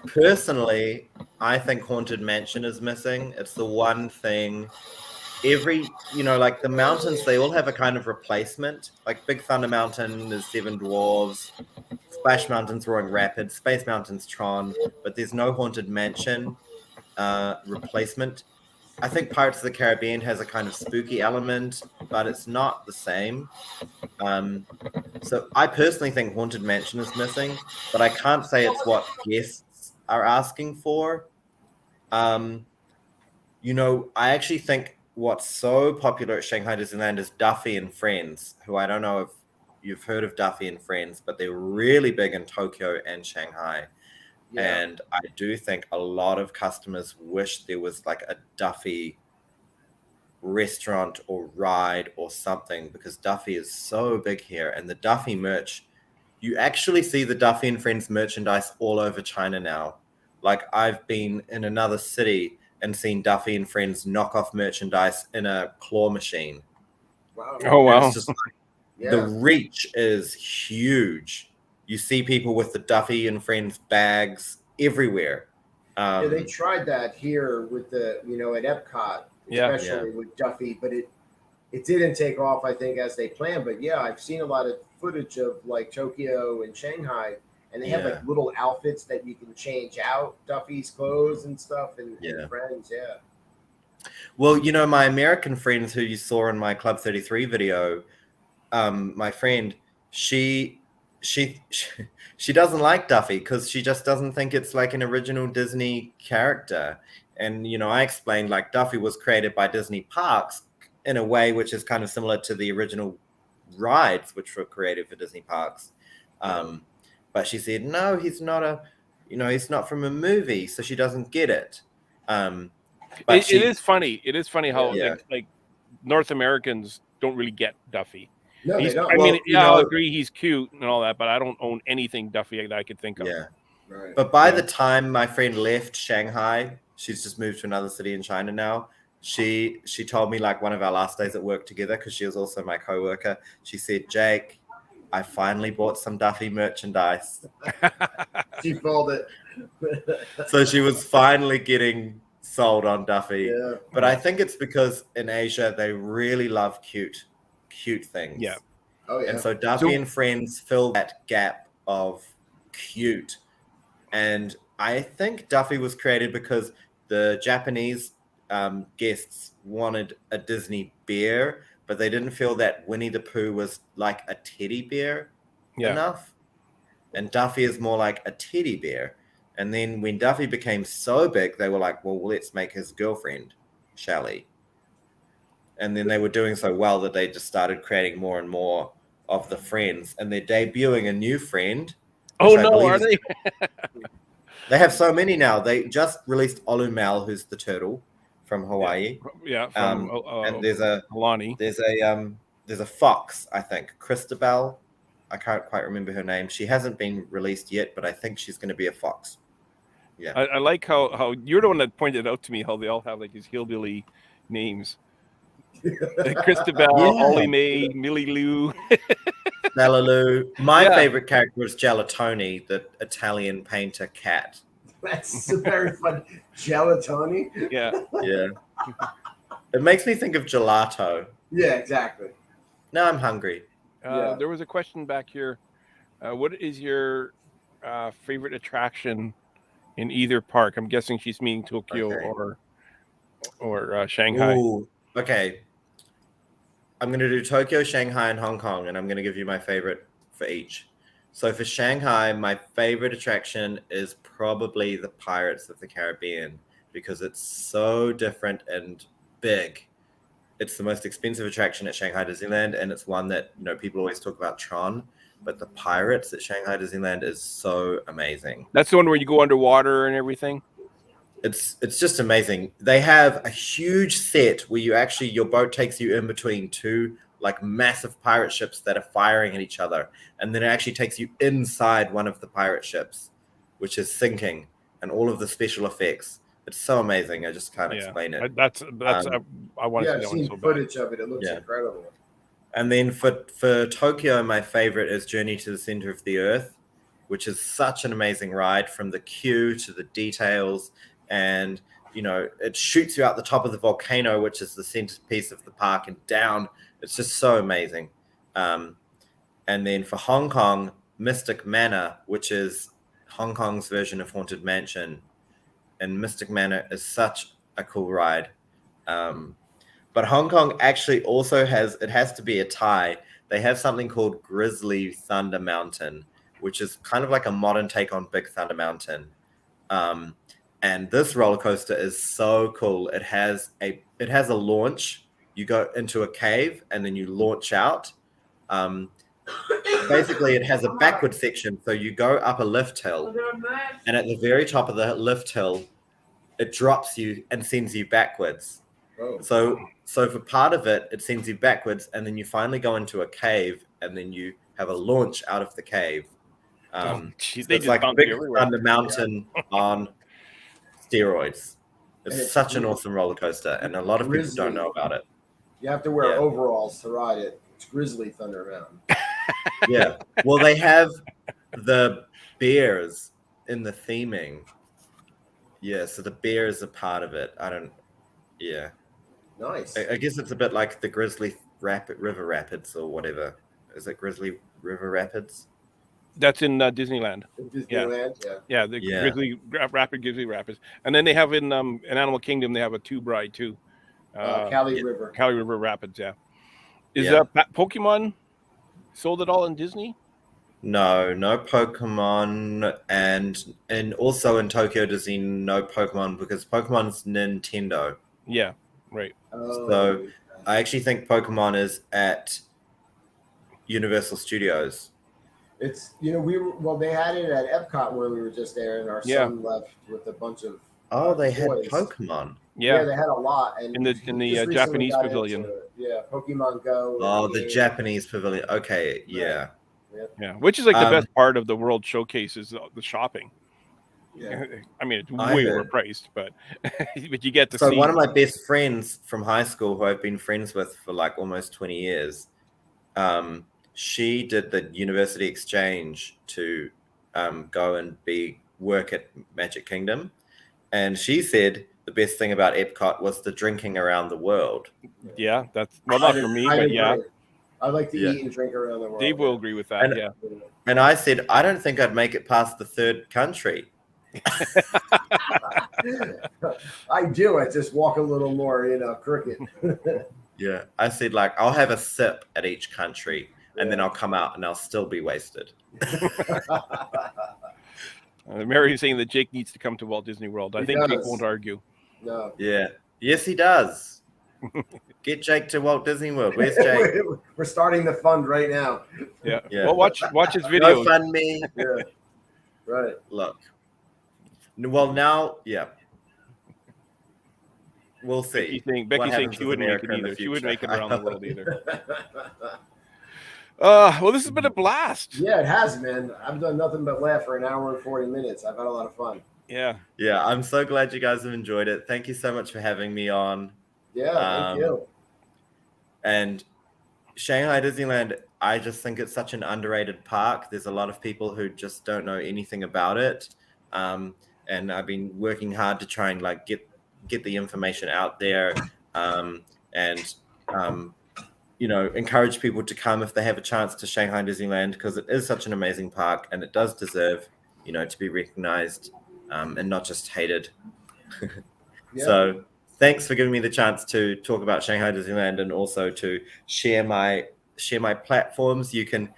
Personally, I think Haunted Mansion is missing. It's the one thing like the mountains, they all have a kind of replacement. Like Big Thunder Mountain is Seven Dwarves, Splash Mountain's Roaring Rapids, Space Mountain's Tron, but there's no Haunted Mansion replacement. I think Pirates of the Caribbean has a kind of spooky element, but it's not the same. So I personally think Haunted Mansion is missing, but I can't say it's what guests are asking for. I actually think what's so popular at Shanghai Disneyland is Duffy and Friends, who I don't know if you've heard of Duffy and Friends, but they're really big in Tokyo and Shanghai. Yeah. And I do think a lot of customers wish there was like a Duffy restaurant or ride or something, because Duffy is so big here. And the Duffy merch, you actually see the Duffy and Friends merchandise all over China now. Like I've been in another city and seen Duffy and Friends knockoff merchandise in a claw machine. Wow. Oh, wow. It's just the reach is huge. You see people with the Duffy and Friends bags everywhere. They tried that here with the, at Epcot, especially with Duffy, but it didn't take off, I think, as they planned. But yeah, I've seen a lot of footage of like Tokyo and Shanghai, and they have like little outfits that you can change out Duffy's clothes and stuff, and Friends, Well, my American friends who you saw in my Club 33 video, my friend, she doesn't like Duffy because she just doesn't think it's like an original Disney character. And, I explained like Duffy was created by Disney parks in a way which is kind of similar to the original rides, which were created for Disney parks. But she said, no, he's not he's not from a movie, so she doesn't get it. But it is funny. It is funny how like North Americans don't really get Duffy. No, they don't. I mean, I'll agree he's cute and all that, but I don't own anything Duffy that I could think of. Yeah. Right. But by the time my friend left Shanghai, she's just moved to another city in China now. She told me like one of our last days at work together, because she was also my coworker. She said, Jake, I finally bought some Duffy merchandise. She folded it. So she was finally getting sold on Duffy. Yeah. But I think it's because in Asia, they really love cute things. Yeah. Oh, yeah. And so Duffy and Friends fill that gap of cute. And I think Duffy was created because the Japanese guests wanted a Disney bear, but they didn't feel that Winnie the Pooh was like a teddy bear enough. And Duffy is more like a teddy bear. And then when Duffy became so big, they were like, well, let's make his girlfriend, Shelly. And then they were doing so well that they just started creating more and more of the friends. And they're debuting a new friend. Oh, no, are they? They have so many now. They just released Olumel, who's the turtle from Hawaii. Yeah, and there's a Lonnie. There's a fox, I think, Christabel. I can't quite remember her name. She hasn't been released yet, but I think she's going to be a fox. Yeah, I like how you're the one that pointed out to me how they all have like these hillbilly names. Christabel, Ollie Mae, Millie Lou. Lallaloo. My favorite character is Gelatoni, the Italian painter cat. That's very fun. Gelatoni? Yeah. Yeah. It makes me think of gelato. Yeah, exactly. Now I'm hungry. There was a question back here. What is your favorite attraction in either park? I'm guessing she's meaning Tokyo or Shanghai. Ooh, okay. I'm going to do Tokyo, Shanghai, and Hong Kong, and I'm going to give you my favorite for each. So for Shanghai, my favorite attraction is probably the Pirates of the Caribbean because it's so different and big. It's the most expensive attraction at Shanghai Disneyland, and it's one that people always talk about Tron, but the Pirates at Shanghai Disneyland is so amazing. That's the one where you go underwater and everything. It's just amazing. They have a huge set where your boat takes you in between two like massive pirate ships that are firing at each other, and then it actually takes you inside one of the pirate ships, which is sinking, and all of the special effects. It's so amazing. I just can't explain it. That's I want to see I've that seen one so bad. footage of it. It looks Yeah. incredible. And then for Tokyo, my favorite is Journey to the Center of the Earth, which is such an amazing ride, from the queue to the details. And, it shoots you out the top of the volcano, which is the centerpiece of the park, and down. It's just so amazing. And then for Hong Kong, Mystic Manor, which is Hong Kong's version of Haunted Mansion. And Mystic Manor is such a cool ride. But Hong Kong actually also has to be a tie. They have something called Grizzly Thunder Mountain, which is kind of like a modern take on Big Thunder Mountain. And this roller coaster is so cool. It has a launch. You go into a cave and then you launch out. Basically, it has a backward section. So you go up a lift hill, and at the very top of the lift hill, it drops you and sends you backwards. Oh. So for part of it, it sends you backwards, and then you finally go into a cave, and then you have a launch out of the cave. Geez, So they it's just like bounce Big you everywhere. Thunder Mountain on steroids. And It's it's such an awesome roller coaster, and a lot of people don't know about it. You have to wear Yeah. overalls to ride it. It's Grizzly Thunder Mountain. Yeah. Well, they have the bears in the theming. Yeah, so the bear is a part of it. Yeah. Nice. I guess it's a bit like the Grizzly River Rapids or whatever. Is it Grizzly River Rapids? That's in Disneyland. Disneyland, yeah. Yeah, the Yeah. Grizzly Rapids, and then they have in Animal Kingdom they have a tube ride too. Cali yeah. River. Cali River Rapids. Yeah. Is Yeah. Pokemon sold at all in Disney? No Pokemon, and also in Tokyo Disney, no Pokemon because Pokemon's Nintendo. Yeah. Right. Oh, So I actually think Pokemon is at Universal Studios. it's they had it at Epcot where we were just there, and our Yeah. son left with a bunch of Oh, they had toys. Pokemon. Yeah. they had a lot, and In the- he in the, just recently Japanese got pavilion. into it. Yeah, Pokemon Go. Oh, the game. Japanese pavilion. Okay, yeah. Yeah. Which is like the Um, best part of the World Showcase is the shopping. Yeah. I mean, it's I way heard. overpriced, but but you get to So see. one of my best friends from high school, who I've been friends with for like almost 20 years, she did the university exchange to go and work at Magic Kingdom, and she said the best thing about Epcot was the drinking around the world. Yeah, that's not for me, I but agree. yeah, I like to Yeah. eat and drink around the world. Dave will agree with that. And- Yeah. And I said, I don't think I'd make it past the third country. I do. I just walk a little more, crooked. Yeah. I said, like, I'll have a sip at each country, and then I'll come out and I'll still be wasted. Mary's saying that Jake needs to come to Walt Disney World. I He think Jake does. won't argue. No. Yeah. Yes, he does. Get Jake to Walt Disney World. Where's Jake? We're starting the fund right now. Yeah. Yeah. Well, watch his No videos. fund me. Yeah. Right. Look. Well, now, yeah. We'll see. Becky's saying happens she with wouldn't make America it in the either. She wouldn't make it future. around the world either. Well, this has been a blast. Yeah, it has, man. I've done nothing but laugh for an hour and 40 minutes. I've had a lot of fun. Yeah. Yeah, I'm so glad you guys have enjoyed it. Thank you so much for having me on. Yeah, thank you. And Shanghai Disneyland, I just think it's such an underrated park. There's a lot of people who just don't know anything about it. And I've been working hard to try and like get the information out there, and encourage people to come if they have a chance to Shanghai Disneyland, because it is such an amazing park and it does deserve, to be recognized, and not just hated. Yeah. So thanks for giving me the chance to talk about Shanghai Disneyland and also to share my platforms. You can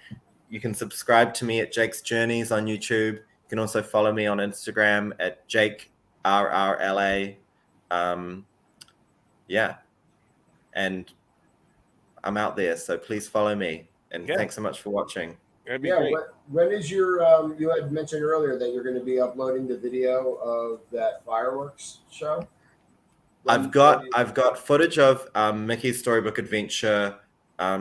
you can subscribe to me at Jake's Journeys on YouTube. You can also follow me on Instagram at JakeRRLA. Yeah, and I'm out there, so please follow me. And Yeah. thanks so much for watching. That'd be Yeah. great. When is your? You had mentioned earlier that you're going to be uploading the video of that fireworks show. I've got footage of Mickey's Storybook Adventure,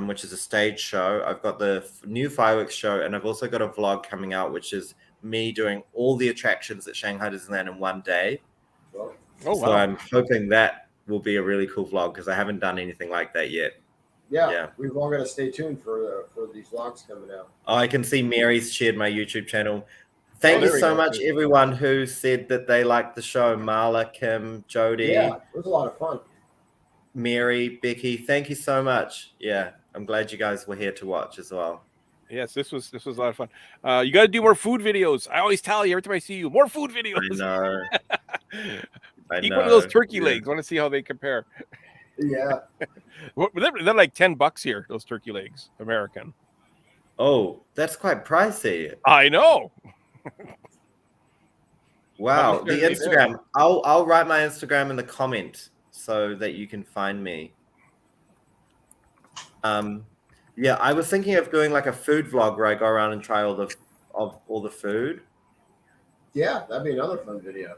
which is a stage show. I've got the new fireworks show, and I've also got a vlog coming out, which is me doing all the attractions at Shanghai DisneyLand in one day. Well, Oh, So wow. I'm hoping that will be a really cool vlog because I haven't done anything like that yet. yeah, we've all got to stay tuned for these vlogs coming out. Oh, I can see Mary's shared my YouTube channel. Thank there you we so go. much, everyone who said that they liked the show. Marla, Kim, Jody, Yeah, it was a lot of fun. Mary, Becky. Thank you so much. Yeah, I'm glad you guys were here to watch as well. Yes, this was a lot of fun. You got to do more food videos. I always tell you every time I see you, more food videos. I know. I Eat know. one of those turkey Yeah. legs. I want to see how they compare. Yeah, They're like $10 here. Those turkey legs, American. Oh, that's quite pricey. I know. Wow, How the much are they Instagram. I'll write my Instagram in the comment so that you can find me. Yeah, I was thinking of doing like a food vlog where I go around and try all the food. yeah, that'd be another fun video.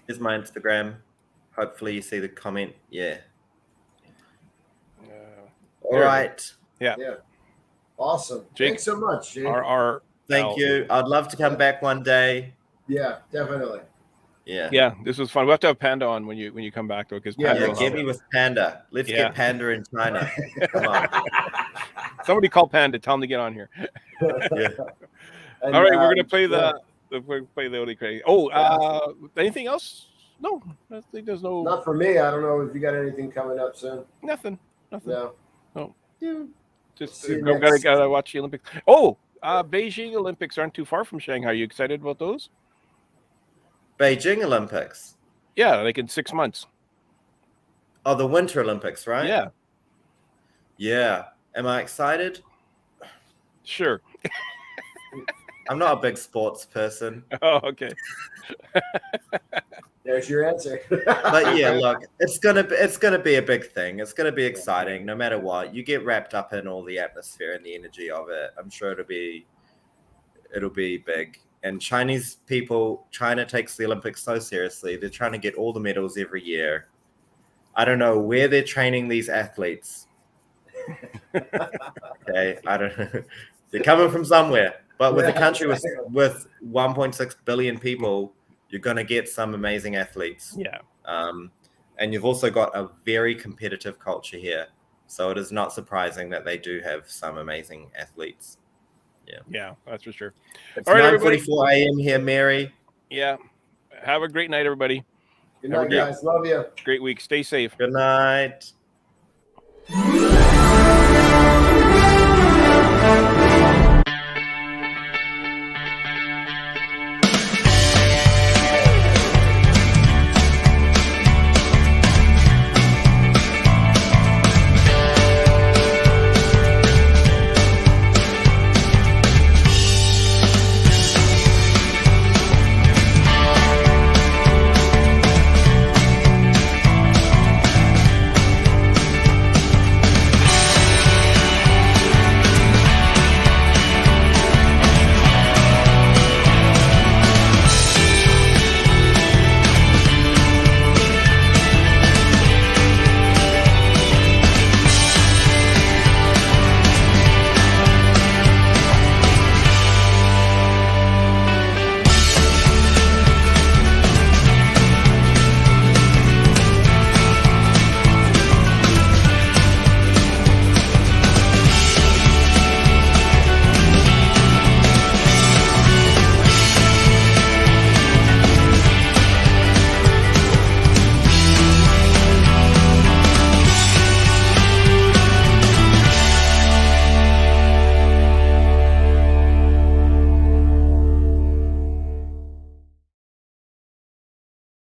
Here's my Instagram. Hopefully you see the comment. Yeah. All There it is. right. Yeah, awesome. Jake, Thanks so much, Jake. Our Thank you. I'd love to come back one day. Yeah, definitely. Yeah. Yeah, this was fun. We'll have to have Panda on when you come back though, because Yeah, Panda Yeah, will get love me it. with Panda. Let's Yeah. get Panda in China. Come on. Somebody call Panda. Tell him to get on here. Yeah. And, All right, we're gonna play yeah, we're gonna play the Only Crazy. Oh, anything else? No, I think there's not for me. I don't know if you got anything coming up soon. nothing. No. Just See you gotta next. watch the Olympics. Oh, Beijing Olympics aren't too far from Shanghai. Are you excited about those? Beijing Olympics. Yeah, like in 6 months. Oh, the Winter Olympics, right? Yeah, Yeah. Am I excited? sure. I'm not a big sports person. Oh, okay. There's your answer. But yeah, look, it's gonna be a big thing. It's gonna be exciting, no matter what. You get wrapped up in all the atmosphere and the energy of it. I'm sure it'll be big. And China takes the Olympics so seriously. They're trying to get all the medals every year. I don't know where they're training these athletes. Okay, I don't know. They're coming from somewhere. But with a country with 1.6 billion people, you're going to get some amazing athletes. Yeah. And you've also got a very competitive culture here. So it is not surprising that they do have some amazing athletes. Yeah, that's for sure. It's All right, everybody. 9:44 a.m. here, Mary. Yeah. Have a great night, everybody. Good night, guys. Love you. Great week. Stay safe. Good night.